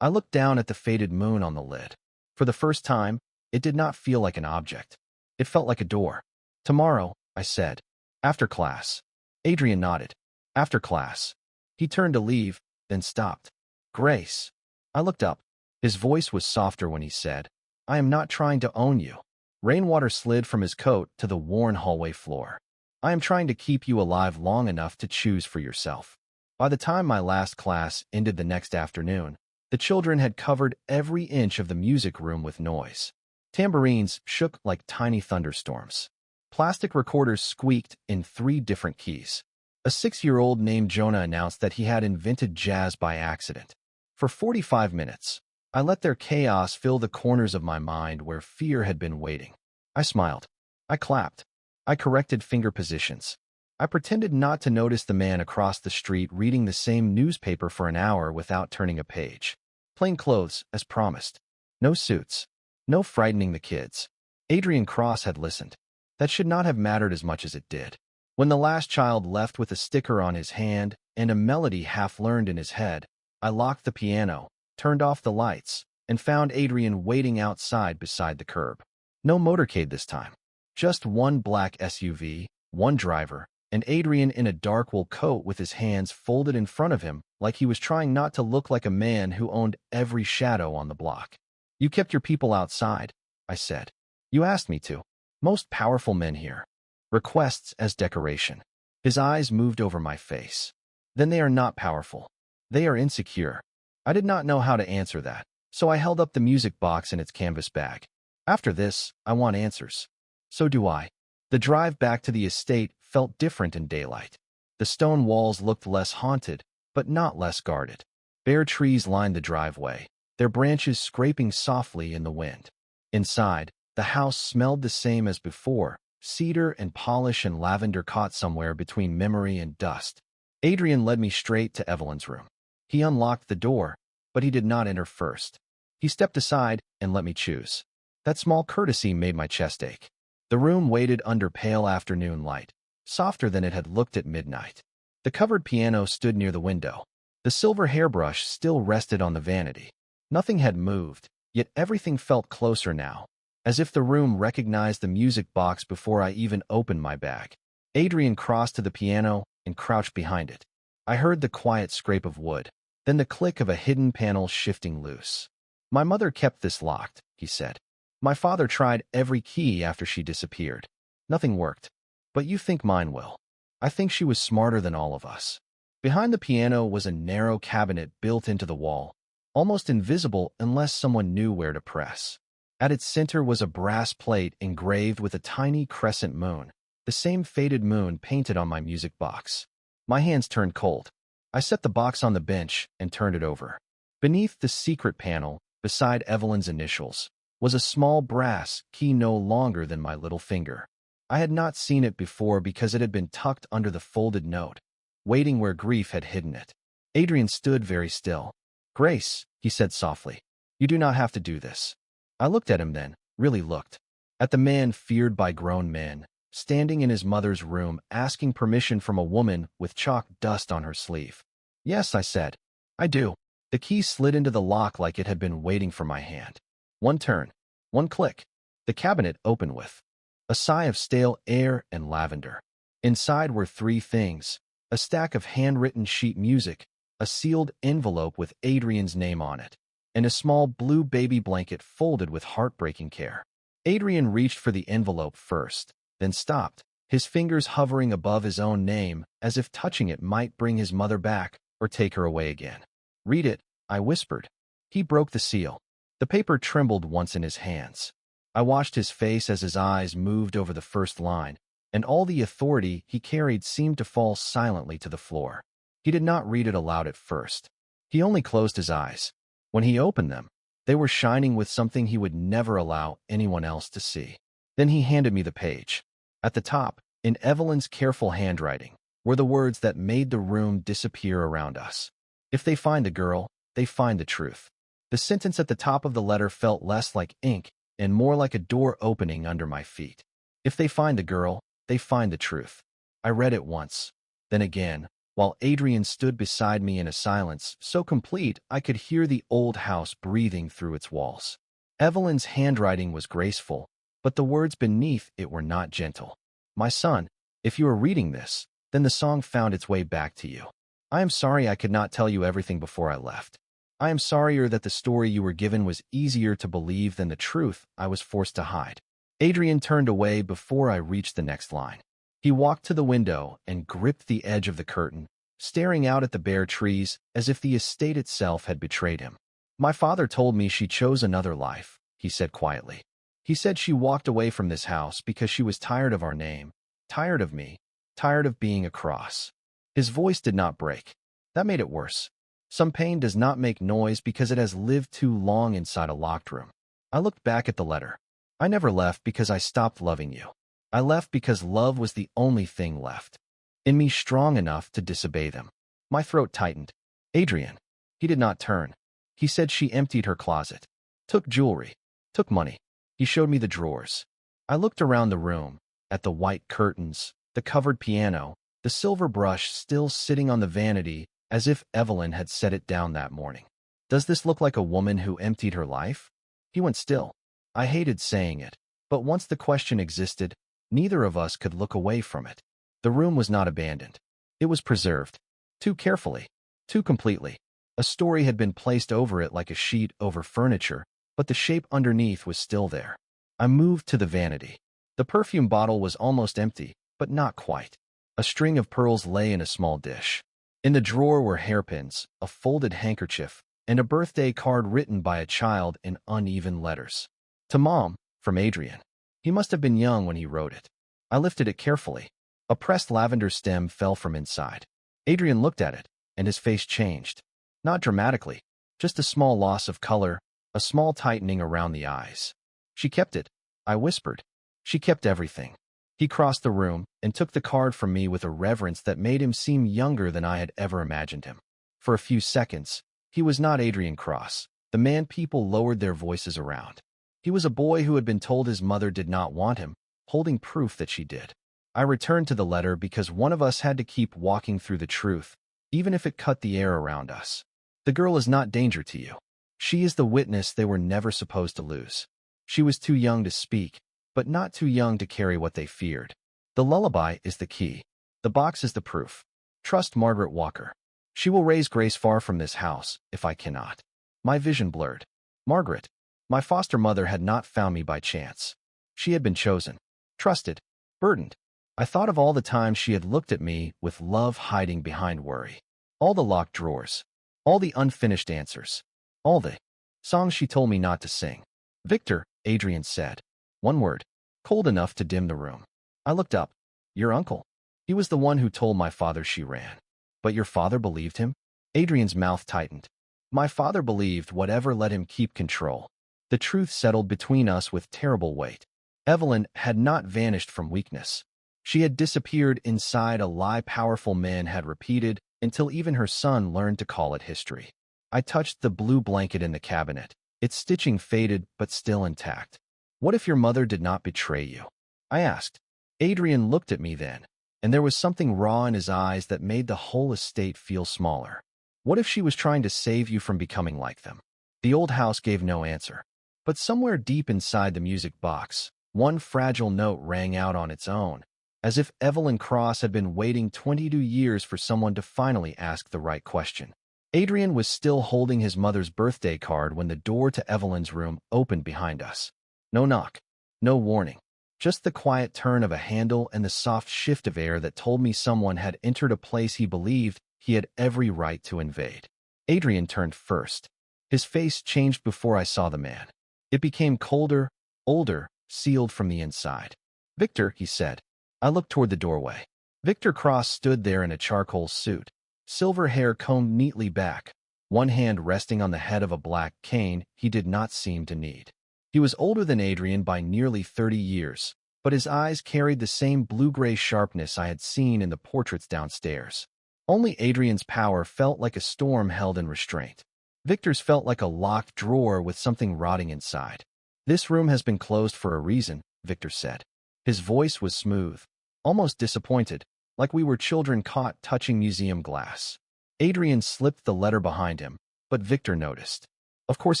I looked down at the faded moon on the lid. For the first time, it did not feel like an object. It felt like a door. Tomorrow, I said. After class. Adrian nodded. After class. He turned to leave, then stopped. Grace. I looked up. His voice was softer when he said, I am not trying to own you. Rainwater slid from his coat to the worn hallway floor. I am trying to keep you alive long enough to choose for yourself. By the time my last class ended the next afternoon, the children had covered every inch of the music room with noise. Tambourines shook like tiny thunderstorms. Plastic recorders squeaked in 3 different keys. A 6-year-old named Jonah announced that he had invented jazz by accident. For 45 minutes, I let their chaos fill the corners of my mind where fear had been waiting. I smiled. I clapped. I corrected finger positions. I pretended not to notice the man across the street reading the same newspaper for an hour without turning a page. Plain clothes, as promised. No suits. No frightening the kids. Adrian Cross had listened. That should not have mattered as much as it did. When the last child left with a sticker on his hand and a melody half-learned in his head, I locked the piano, turned off the lights, and found Adrian waiting outside beside the curb. No motorcade this time. Just one black SUV, one driver, and Adrian in a dark wool coat with his hands folded in front of him like he was trying not to look like a man who owned every shadow on the block. "You kept your people outside," I said. "You asked me to. Most powerful men here. Requests as decoration." His eyes moved over my face. "Then they are not powerful. They are insecure." I did not know how to answer that, so I held up the music box in its canvas bag. "After this, I want answers." "So do I." The drive back to the estate felt different in daylight. The stone walls looked less haunted, but not less guarded. Bare trees lined the driveway, their branches scraping softly in the wind. Inside, the house smelled the same as before, cedar and polish and lavender caught somewhere between memory and dust. Adrian led me straight to Evelyn's room. He unlocked the door, but he did not enter first. He stepped aside and let me choose. That small courtesy made my chest ache. The room waited under pale afternoon light, softer than it had looked at midnight. The covered piano stood near the window. The silver hairbrush still rested on the vanity. Nothing had moved, yet everything felt closer now, as if the room recognized the music box before I even opened my bag. Adrian crossed to the piano and crouched behind it. I heard the quiet scrape of wood, then the click of a hidden panel shifting loose. "My mother kept this locked," he said. "My father tried every key after she disappeared. Nothing worked. But you think mine will." I think she was smarter than all of us. Behind the piano was a narrow cabinet built into the wall, almost invisible unless someone knew where to press. At its center was a brass plate engraved with a tiny crescent moon, the same faded moon painted on my music box. My hands turned cold. I set the box on the bench and turned it over. Beneath the secret panel, beside Evelyn's initials, was a small brass key no longer than my little finger. I had not seen it before because it had been tucked under the folded note, waiting where grief had hidden it. Adrian stood very still. "Grace," he said softly, "you do not have to do this." I looked at him then, really looked. At the man feared by grown men, standing in his mother's room asking permission from a woman with chalk dust on her sleeve. "Yes," I said. "I do." The key slid into the lock like it had been waiting for my hand. One turn, one click. The cabinet opened with a sigh of stale air and lavender. Inside were three things: a stack of handwritten sheet music, a sealed envelope with Adrian's name on it, and a small blue baby blanket folded with heartbreaking care. Adrian reached for the envelope first, then stopped, his fingers hovering above his own name as if touching it might bring his mother back or take her away again. "Read it," I whispered. He broke the seal. The paper trembled once in his hands. I watched his face as his eyes moved over the first line, and all the authority he carried seemed to fall silently to the floor. He did not read it aloud at first. He only closed his eyes. When he opened them, they were shining with something he would never allow anyone else to see. Then he handed me the page. At the top, in Evelyn's careful handwriting, were the words that made the room disappear around us. "If they find the girl, they find the truth." The sentence at the top of the letter felt less like ink and more like a door opening under my feet. "If they find the girl, they find the truth." I read it once, then again, while Adrian stood beside me in a silence so complete I could hear the old house breathing through its walls. Evelyn's handwriting was graceful, but the words beneath it were not gentle. "My son, if you are reading this, then the song found its way back to you. I am sorry I could not tell you everything before I left. I am sorrier that the story you were given was easier to believe than the truth I was forced to hide." Adrian turned away before I reached the next line. He walked to the window and gripped the edge of the curtain, staring out at the bare trees as if the estate itself had betrayed him. "My father told me she chose another life," he said quietly. "He said she walked away from this house because she was tired of our name, tired of me, tired of being a cross." His voice did not break. That made it worse. Some pain does not make noise because it has lived too long inside a locked room. I looked back at the letter. "I never left because I stopped loving you. I left because love was the only thing left in me strong enough to disobey them." My throat tightened. "Adrian." He did not turn. He said she emptied her closet, took jewelry, took money. He showed me the drawers. I looked around the room, at the white curtains, the covered piano, the silver brush still sitting on the vanity as if Evelyn had set it down that morning. Does this look like a woman who emptied her life? He went still. I hated saying it, but once the question existed, neither of us could look away from it. The room was not abandoned. It was preserved. Too carefully. Too completely. A story had been placed over it like a sheet over furniture, but the shape underneath was still there. I moved to the vanity. The perfume bottle was almost empty, but not quite. A string of pearls lay in a small dish. In the drawer were hairpins, a folded handkerchief, and a birthday card written by a child in uneven letters. To Mom, from Adrian. He must have been young when he wrote it. I lifted it carefully. A pressed lavender stem fell from inside. Adrian looked at it, and his face changed. Not dramatically, just a small loss of color, a small tightening around the eyes. She kept it, I whispered. She kept everything. He crossed the room and took the card from me with a reverence that made him seem younger than I had ever imagined him. For a few seconds, he was not Adrian Cross, the man people lowered their voices around. He was a boy who had been told his mother did not want him, holding proof that she did. I returned to the letter because one of us had to keep walking through the truth, even if it cut the air around us. The girl is not danger to you. She is the witness they were never supposed to lose. She was too young to speak, but not too young to carry what they feared. The lullaby is the key. The box is the proof. Trust Margaret Walker. She will raise Grace far from this house, if I cannot. My vision blurred. Margaret, my foster mother, had not found me by chance. She had been chosen, trusted, burdened. I thought of all the times she had looked at me with love hiding behind worry. All the locked drawers. All the unfinished answers. All the songs she told me not to sing. Victor, Adrian said. One word, cold enough to dim the room. I looked up. Your uncle. He was the one who told my father she ran. But your father believed him? Adrian's mouth tightened. My father believed whatever let him keep control. The truth settled between us with terrible weight. Evelyn had not vanished from weakness. She had disappeared inside a lie powerful men had repeated until even her son learned to call it history. I touched the blue blanket in the cabinet. Its stitching faded but still intact. What if your mother did not betray you? I asked. Adrian looked at me then, and there was something raw in his eyes that made the whole estate feel smaller. What if she was trying to save you from becoming like them? The old house gave no answer. But somewhere deep inside the music box, one fragile note rang out on its own, as if Evelyn Cross had been waiting 22 years for someone to finally ask the right question. Adrian was still holding his mother's birthday card when the door to Evelyn's room opened behind us. No knock, no warning, just the quiet turn of a handle and the soft shift of air that told me someone had entered a place he believed he had every right to invade. Adrian turned first. His face changed before I saw the man. It became colder, older, sealed from the inside. Victor, he said. I looked toward the doorway. Victor Cross stood there in a charcoal suit, silver hair combed neatly back, one hand resting on the head of a black cane he did not seem to need. He was older than Adrian by nearly 30 years, but his eyes carried the same blue-gray sharpness I had seen in the portraits downstairs. Only Adrian's power felt like a storm held in restraint. Victor's felt like a locked drawer with something rotting inside. This room has been closed for a reason, Victor said. His voice was smooth, almost disappointed, like we were children caught touching museum glass. Adrian slipped the letter behind him, but Victor noticed. Of course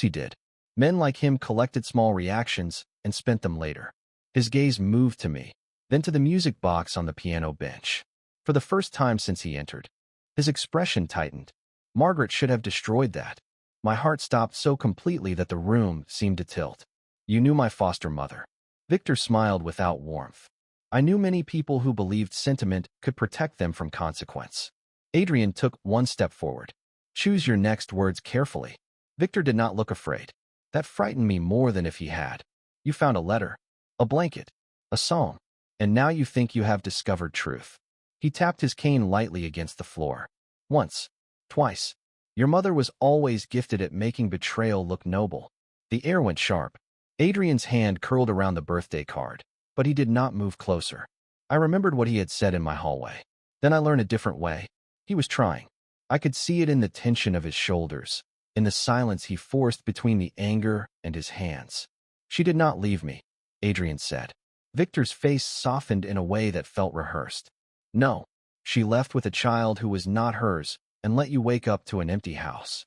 he did. Men like him collected small reactions and spent them later. His gaze moved to me, then to the music box on the piano bench. For the first time since he entered, his expression tightened. Margaret should have destroyed that. My heart stopped so completely that the room seemed to tilt. You knew my foster mother. Victor smiled without warmth. I knew many people who believed sentiment could protect them from consequence. Adrian took one step forward. Choose your next words carefully. Victor did not look afraid. That frightened me more than if he had. You found a letter, a blanket, a song, and now you think you have discovered truth. He tapped his cane lightly against the floor. Once, twice. Your mother was always gifted at making betrayal look noble. The air went sharp. Adrian's hand curled around the birthday card, but he did not move closer. I remembered what he had said in my hallway. Then I learned a different way. He was trying. I could see it in the tension of his shoulders, in the silence he forced between the anger and his hands. She did not leave me, Adrian said. Victor's face softened in a way that felt rehearsed. No, She left with a child who was not hers and let you wake up to an empty house.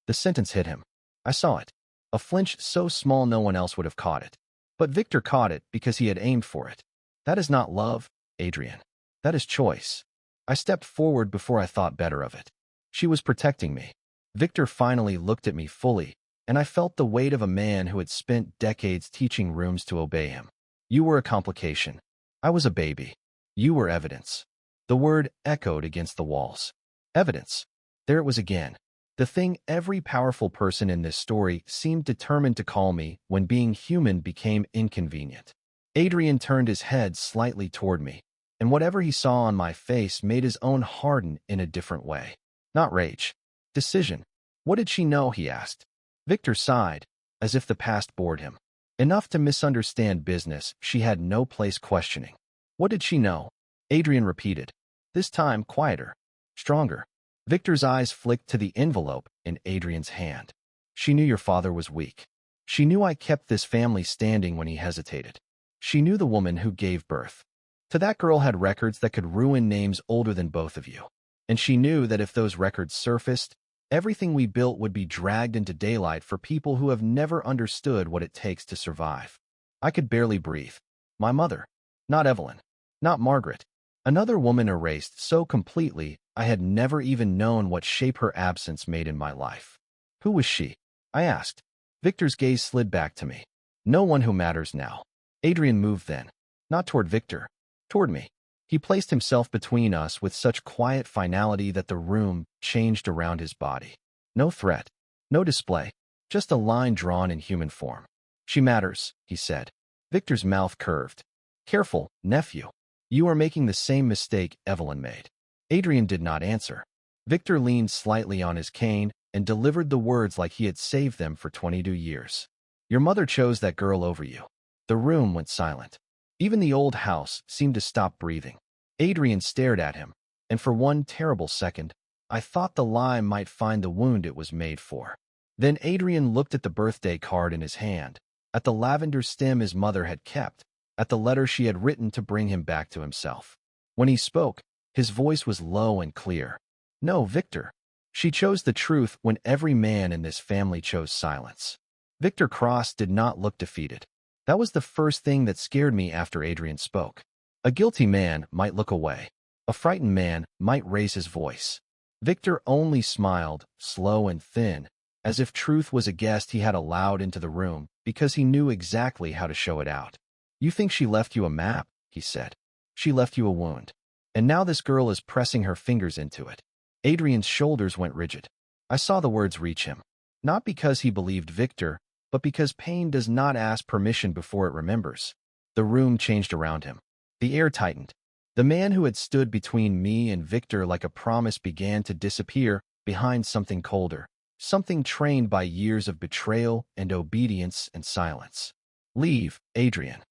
The sentence hit him. I saw it. A flinch so small no one else would have caught it. But Victor caught it because he had aimed for it. That is not love, Adrian. That is choice. I stepped forward before I thought better of it. She was protecting me. Victor finally looked at me fully, and I felt the weight of a man who had spent decades teaching rooms to obey him. You were a complication. I was a baby. You were evidence. The word echoed against the walls. Evidence. There it was again. The thing every powerful person in this story seemed determined to call me when being human became inconvenient. Adrian turned his head slightly toward me, and whatever he saw on my face made his own harden in a different way. Not rage. Decision. What did she know, he asked. Victor sighed, as if the past bored him. Enough to misunderstand business she had no place questioning. What did she know? Adrian repeated, this time quieter, stronger. Victor's eyes flicked to the envelope in Adrian's hand. She knew your father was weak. She knew I kept this family standing when he hesitated. She knew the woman who gave birth to that girl had records that could ruin names older than both of you. And she knew that if those records surfaced, everything we built would be dragged into daylight for people who have never understood what it takes to survive. I could barely breathe. My mother. Not Evelyn. Not Margaret. Another woman erased so completely I had never even known what shape her absence made in my life. Who was she? I asked. Victor's gaze slid back to me. No one who matters now. Adrian moved then. Not toward Victor. Toward me. He placed himself between us with such quiet finality that the room changed around his body. No threat. No display. Just a line drawn in human form. She matters, he said. Victor's mouth curved. Careful, nephew. You are making the same mistake Evelyn made. Adrian did not answer. Victor leaned slightly on his cane and delivered the words like he had saved them for 22 years. Your mother chose that girl over you. The room went silent. Even the old house seemed to stop breathing. Adrian stared at him, and for one terrible second, I thought the lie might find the wound it was made for. Then Adrian looked at the birthday card in his hand, at the lavender stem his mother had kept, at the letter she had written to bring him back to himself. When he spoke, his voice was low and clear. No, Victor. She chose the truth when every man in this family chose silence. Victor Cross did not look defeated. That was the first thing that scared me after Adrian spoke. A guilty man might look away. A frightened man might raise his voice. Victor only smiled, slow and thin, as if truth was a guest he had allowed into the room because he knew exactly how to show it out. You think she left you a map, he said. She left you a wound. And now this girl is pressing her fingers into it. Adrian's shoulders went rigid. I saw the words reach him. Not because he believed Victor, but because pain does not ask permission before it remembers. The room changed around him. The air tightened. The man who had stood between me and Victor like a promise began to disappear behind something colder, something trained by years of betrayal and obedience and silence. Leave, Adrian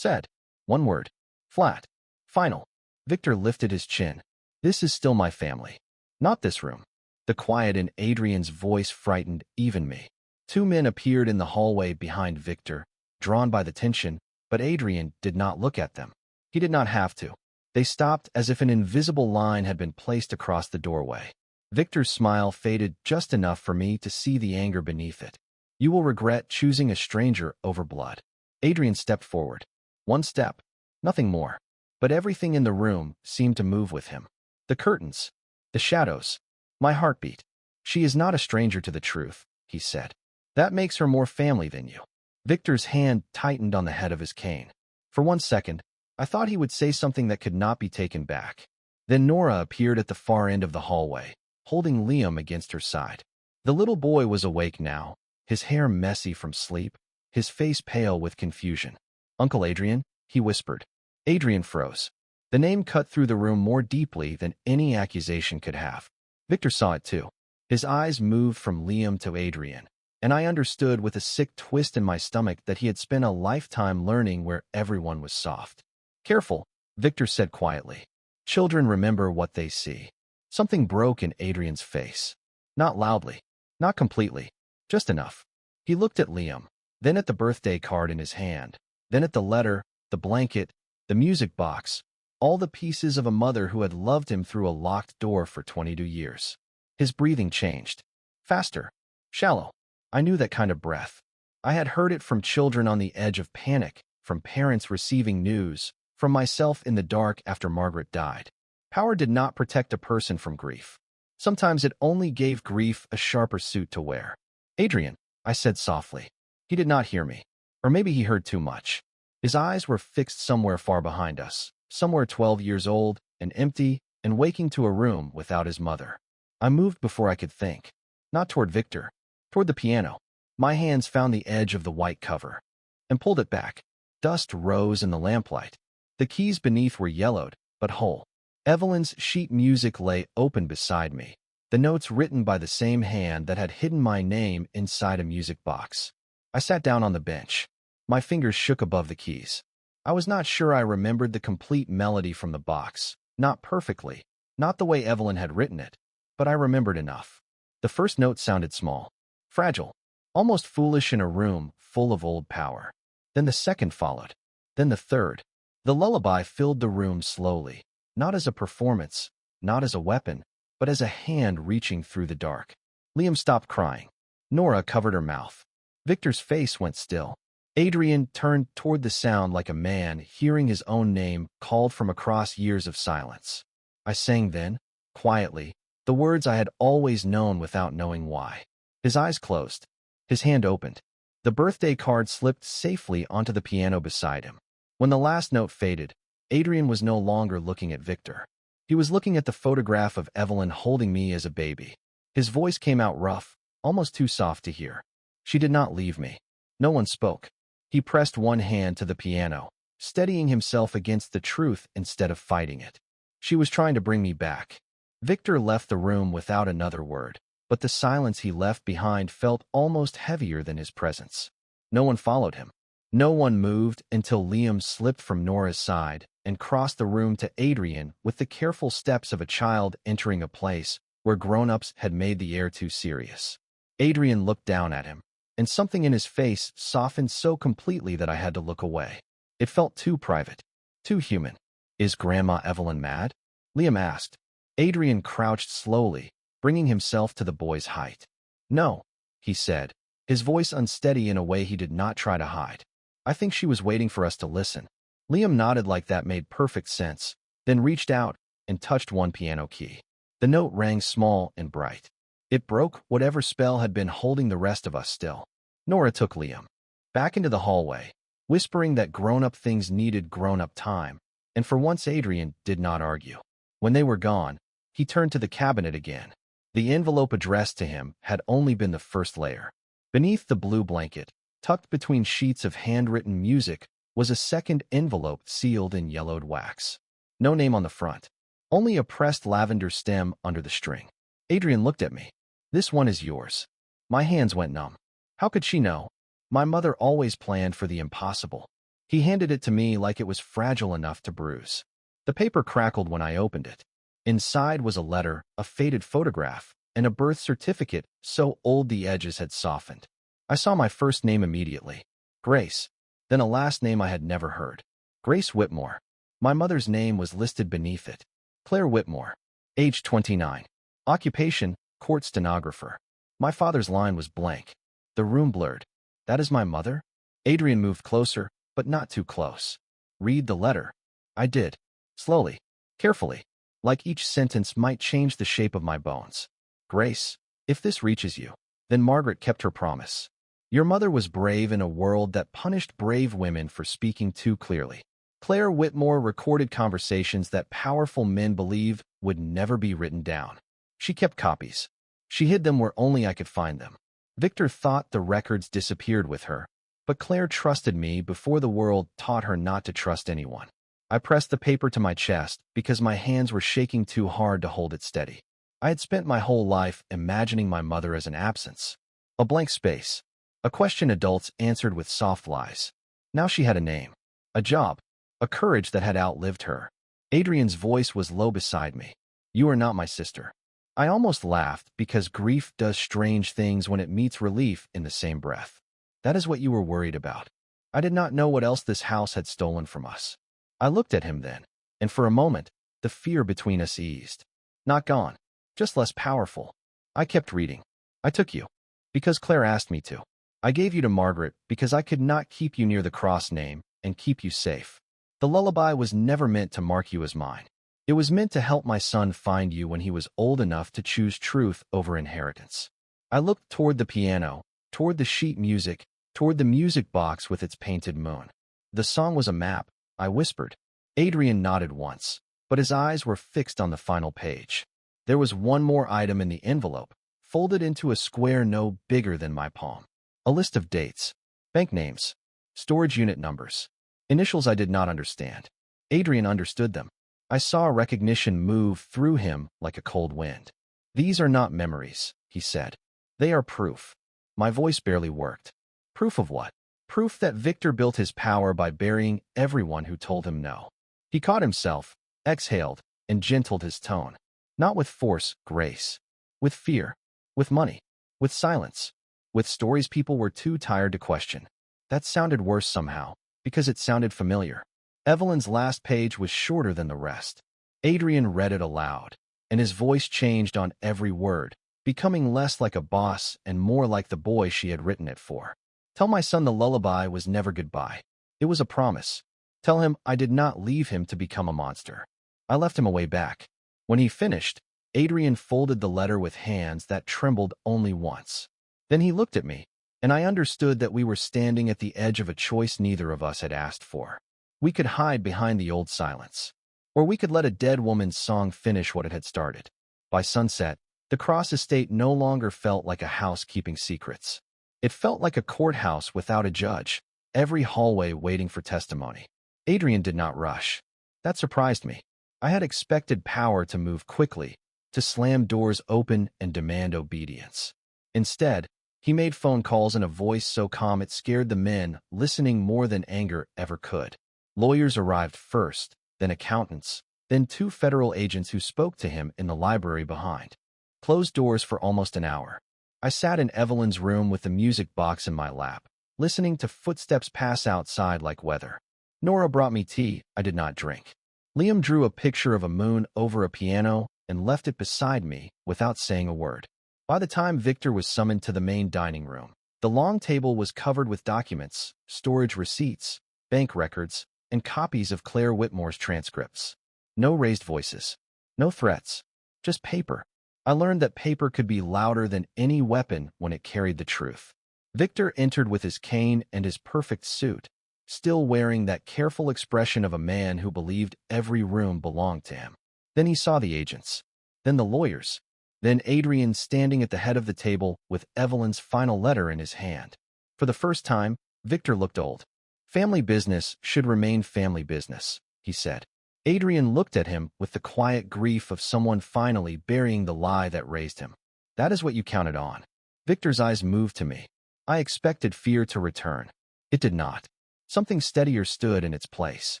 said. One word. Flat. Final. Victor lifted his chin. This is still my family. Not this room. The quiet in Adrian's voice frightened even me. Two men appeared in the hallway behind Victor, drawn by the tension, but Adrian did not look at them. He did not have to. They stopped as if an invisible line had been placed across the doorway. Victor's smile faded just enough for me to see the anger beneath it. You will regret choosing a stranger over blood. Adrian stepped forward. One step. Nothing more. But everything in the room seemed to move with him. The curtains. The shadows. My heartbeat. She is not a stranger to the truth, he said. That makes her more family than you. Victor's hand tightened on the head of his cane. For one second, I thought he would say something that could not be taken back. Then Nora appeared at the far end of the hallway, holding Liam against her side. The little boy was awake now, his hair messy from sleep, his face pale with confusion. Uncle Adrian, he whispered. Adrian froze. The name cut through the room more deeply than any accusation could have. Victor saw it too. His eyes moved from Liam to Adrian, and I understood with a sick twist in my stomach that he had spent a lifetime learning where everyone was soft. Careful, Victor said quietly. Children remember what they see. Something broke in Adrian's face. Not loudly, not completely, just enough. He looked at Liam, then at the birthday card in his hand, then at the letter, the blanket, the music box, all the pieces of a mother who had loved him through a locked door for 22 years. His breathing changed. Faster. Shallow. I knew that kind of breath. I had heard it from children on the edge of panic, from parents receiving news, from myself in the dark after Margaret died. Power did not protect a person from grief. Sometimes it only gave grief a sharper suit to wear. Adrian, I said softly. He did not hear me. Or maybe he heard too much. His eyes were fixed somewhere far behind us, somewhere 12 years old and empty and waking to a room without his mother. I moved before I could think. Not toward Victor, toward the piano. My hands found the edge of the white cover and pulled it back. Dust rose in the lamplight. The keys beneath were yellowed, but whole. Evelyn's sheet music lay open beside me, the notes written by the same hand that had hidden my name inside a music box. I sat down on the bench. My fingers shook above the keys. I was not sure I remembered the complete melody from the box, not perfectly, not the way Evelyn had written it, but I remembered enough. The first note sounded small, fragile, almost foolish in a room full of old power. Then the second followed. Then the third. The lullaby filled the room slowly, not as a performance, not as a weapon, but as a hand reaching through the dark. Liam stopped crying. Nora covered her mouth. Victor's face went still. Adrian turned toward the sound like a man hearing his own name called from across years of silence. I sang then, quietly, the words I had always known without knowing why. His eyes closed. His hand opened. The birthday card slipped safely onto the piano beside him. When the last note faded, Adrian was no longer looking at Victor. He was looking at the photograph of Evelyn holding me as a baby. His voice came out rough, almost too soft to hear. She did not leave me. No one spoke. He pressed one hand to the piano, steadying himself against the truth instead of fighting it. She was trying to bring me back. Victor left the room without another word, but the silence he left behind felt almost heavier than his presence. No one followed him. No one moved until Liam slipped from Nora's side and crossed the room to Adrian with the careful steps of a child entering a place where grown-ups had made the air too serious. Adrian looked down at him, and something in his face softened so completely that I had to look away. It felt too private, too human. Is Grandma Evelyn mad? Liam asked. Adrian crouched slowly, bringing himself to the boy's height. No, he said, his voice unsteady in a way he did not try to hide. I think she was waiting for us to listen. Liam nodded like that made perfect sense, then reached out and touched one piano key. The note rang small and bright. It broke whatever spell had been holding the rest of us still. Nora took Liam back into the hallway, whispering that grown-up things needed grown-up time, and for once Adrian did not argue. When they were gone, he turned to the cabinet again. The envelope addressed to him had only been the first layer. Beneath the blue blanket, tucked between sheets of handwritten music, was a second envelope sealed in yellowed wax. No name on the front, only a pressed lavender stem under the string. Adrian looked at me. This one is yours. My hands went numb. How could she know? My mother always planned for the impossible. He handed it to me like it was fragile enough to bruise. The paper crackled when I opened it. Inside was a letter, a faded photograph, and a birth certificate so old the edges had softened. I saw my first name immediately. Grace. Then a last name I had never heard. Grace Whitmore. My mother's name was listed beneath it. Claire Whitmore. Age 29. Occupation, court stenographer. My father's line was blank. The room blurred. That is my mother? Adrian moved closer, but not too close. Read the letter. I did. Slowly. Carefully. Like each sentence might change the shape of my bones. Grace, if this reaches you, then Margaret kept her promise. Your mother was brave in a world that punished brave women for speaking too clearly. Claire Whitmore recorded conversations that powerful men believed would never be written down. She kept copies. She hid them where only I could find them. Victor thought the records disappeared with her, but Claire trusted me before the world taught her not to trust anyone. I pressed the paper to my chest because my hands were shaking too hard to hold it steady. I had spent my whole life imagining my mother as an absence, a blank space, a question adults answered with soft lies. Now she had a name, a job, a courage that had outlived her. Adrian's voice was low beside me. You are not my sister. I almost laughed because grief does strange things when it meets relief in the same breath. That is what you were worried about. I did not know what else this house had stolen from us. I looked at him then, and for a moment, the fear between us eased. Not gone, just less powerful. I kept reading. I took you because Claire asked me to. I gave you to Margaret because I could not keep you near the cross name and keep you safe. The lullaby was never meant to mark you as mine. It was meant to help my son find you when he was old enough to choose truth over inheritance. I looked toward the piano, toward the sheet music, toward the music box with its painted moon. The song was a map, I whispered. Adrian nodded once, but his eyes were fixed on the final page. There was one more item in the envelope, folded into a square no bigger than my palm. A list of dates, bank names, storage unit numbers, initials I did not understand. Adrian understood them. I saw recognition move through him like a cold wind. These are not memories, he said. They are proof. My voice barely worked. Proof of what? Proof that Victor built his power by burying everyone who told him no. He caught himself, exhaled, and gentled his tone. Not with force, grace. With fear. With money. With silence. With stories people were too tired to question. That sounded worse somehow, because it sounded familiar. Evelyn's last page was shorter than the rest. Adrian read it aloud, and his voice changed on every word, becoming less like a boss and more like the boy she had written it for. Tell my son the lullaby was never goodbye. It was a promise. Tell him I did not leave him to become a monster. I left him a way back. When he finished, Adrian folded the letter with hands that trembled only once. Then he looked at me, and I understood that we were standing at the edge of a choice neither of us had asked for. We could hide behind the old silence, or we could let a dead woman's song finish what it had started. By sunset, the Cross estate no longer felt like a house keeping secrets. It felt like a courthouse without a judge, every hallway waiting for testimony. Adrian did not rush. That surprised me. I had expected power to move quickly, to slam doors open and demand obedience. Instead, he made phone calls in a voice so calm it scared the men listening more than anger ever could. Lawyers arrived first, then accountants, then 2 federal agents who spoke to him in the library behind. Closed doors for almost an hour. I sat in Evelyn's room with the music box in my lap, listening to footsteps pass outside like weather. Nora brought me tea I did not drink. Liam drew a picture of a moon over a piano and left it beside me without saying a word. By the time Victor was summoned to the main dining room, the long table was covered with documents, storage receipts, bank records, and copies of Claire Whitmore's transcripts. No raised voices. No threats. Just paper. I learned that paper could be louder than any weapon when it carried the truth. Victor entered with his cane and his perfect suit, still wearing that careful expression of a man who believed every room belonged to him. Then he saw the agents. Then the lawyers. Then Adrian standing at the head of the table with Evelyn's final letter in his hand. For the first time, Victor looked old. Family business should remain family business, he said. Adrian looked at him with the quiet grief of someone finally burying the lie that raised him. That is what you counted on. Victor's eyes moved to me. I expected fear to return. It did not. Something steadier stood in its place.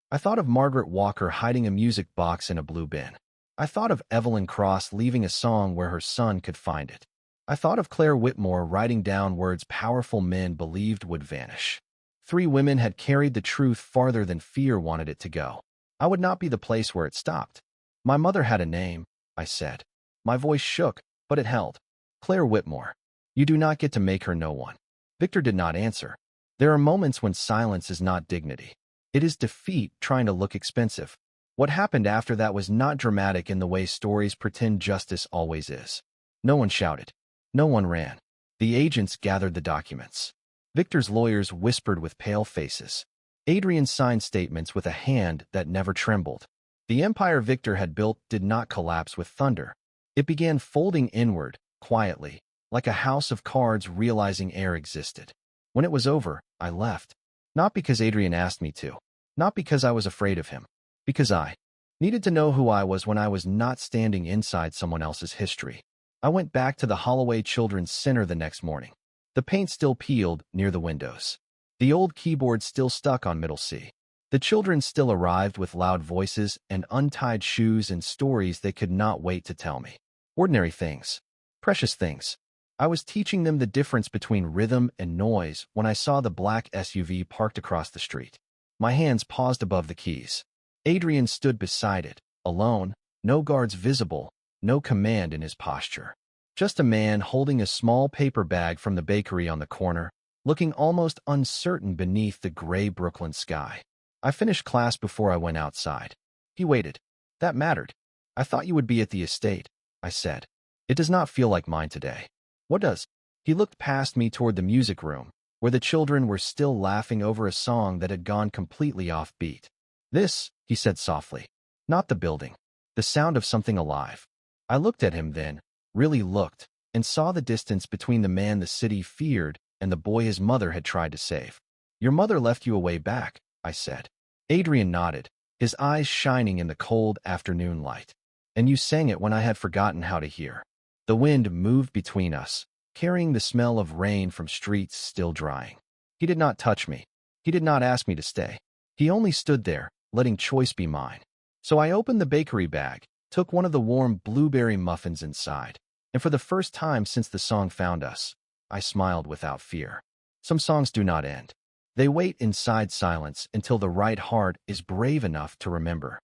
I thought of Margaret Walker hiding a music box in a blue bin. I thought of Evelyn Cross leaving a song where her son could find it. I thought of Claire Whitmore writing down words powerful men believed would vanish. 3 women had carried the truth farther than fear wanted it to go. I would not be the place where it stopped. My mother had a name, I said. My voice shook, but it held. Claire Whitmore. You do not get to make her no one. Victor did not answer. There are moments when silence is not dignity. It is defeat trying to look expensive. What happened after that was not dramatic in the way stories pretend justice always is. No one shouted. No one ran. The agents gathered the documents. Victor's lawyers whispered with pale faces. Adrian signed statements with a hand that never trembled. The empire Victor had built did not collapse with thunder. It began folding inward, quietly, like a house of cards realizing air existed. When it was over, I left. Not because Adrian asked me to. Not because I was afraid of him. Because I needed to know who I was when I was not standing inside someone else's history. I went back to the Holloway Children's Center the next morning. The paint still peeled near the windows. The old keyboard still stuck on middle C. The children still arrived with loud voices and untied shoes and stories they could not wait to tell me. Ordinary things. Precious things. I was teaching them the difference between rhythm and noise when I saw the black SUV parked across the street. My hands paused above the keys. Adrian stood beside it, alone, no guards visible, no command in his posture. Just a man holding a small paper bag from the bakery on the corner, looking almost uncertain beneath the gray Brooklyn sky. I finished class before I went outside. He waited. That mattered. I thought you would be at the estate, I said. It does not feel like mine today. What does? He looked past me toward the music room, where the children were still laughing over a song that had gone completely off beat. This, he said softly, not the building, the sound of something alive. I looked at him then, really looked, and saw the distance between the man the city feared and the boy his mother had tried to save. Your mother left you a way back, I said. Adrian nodded, his eyes shining in the cold afternoon light. And you sang it when I had forgotten how to hear. The wind moved between us, carrying the smell of rain from streets still drying. He did not touch me. He did not ask me to stay. He only stood there, letting choice be mine. So I opened the bakery bag, took one of the warm blueberry muffins inside, and for the first time since the song found us, I smiled without fear. Some songs do not end. They wait inside silence until the right heart is brave enough to remember.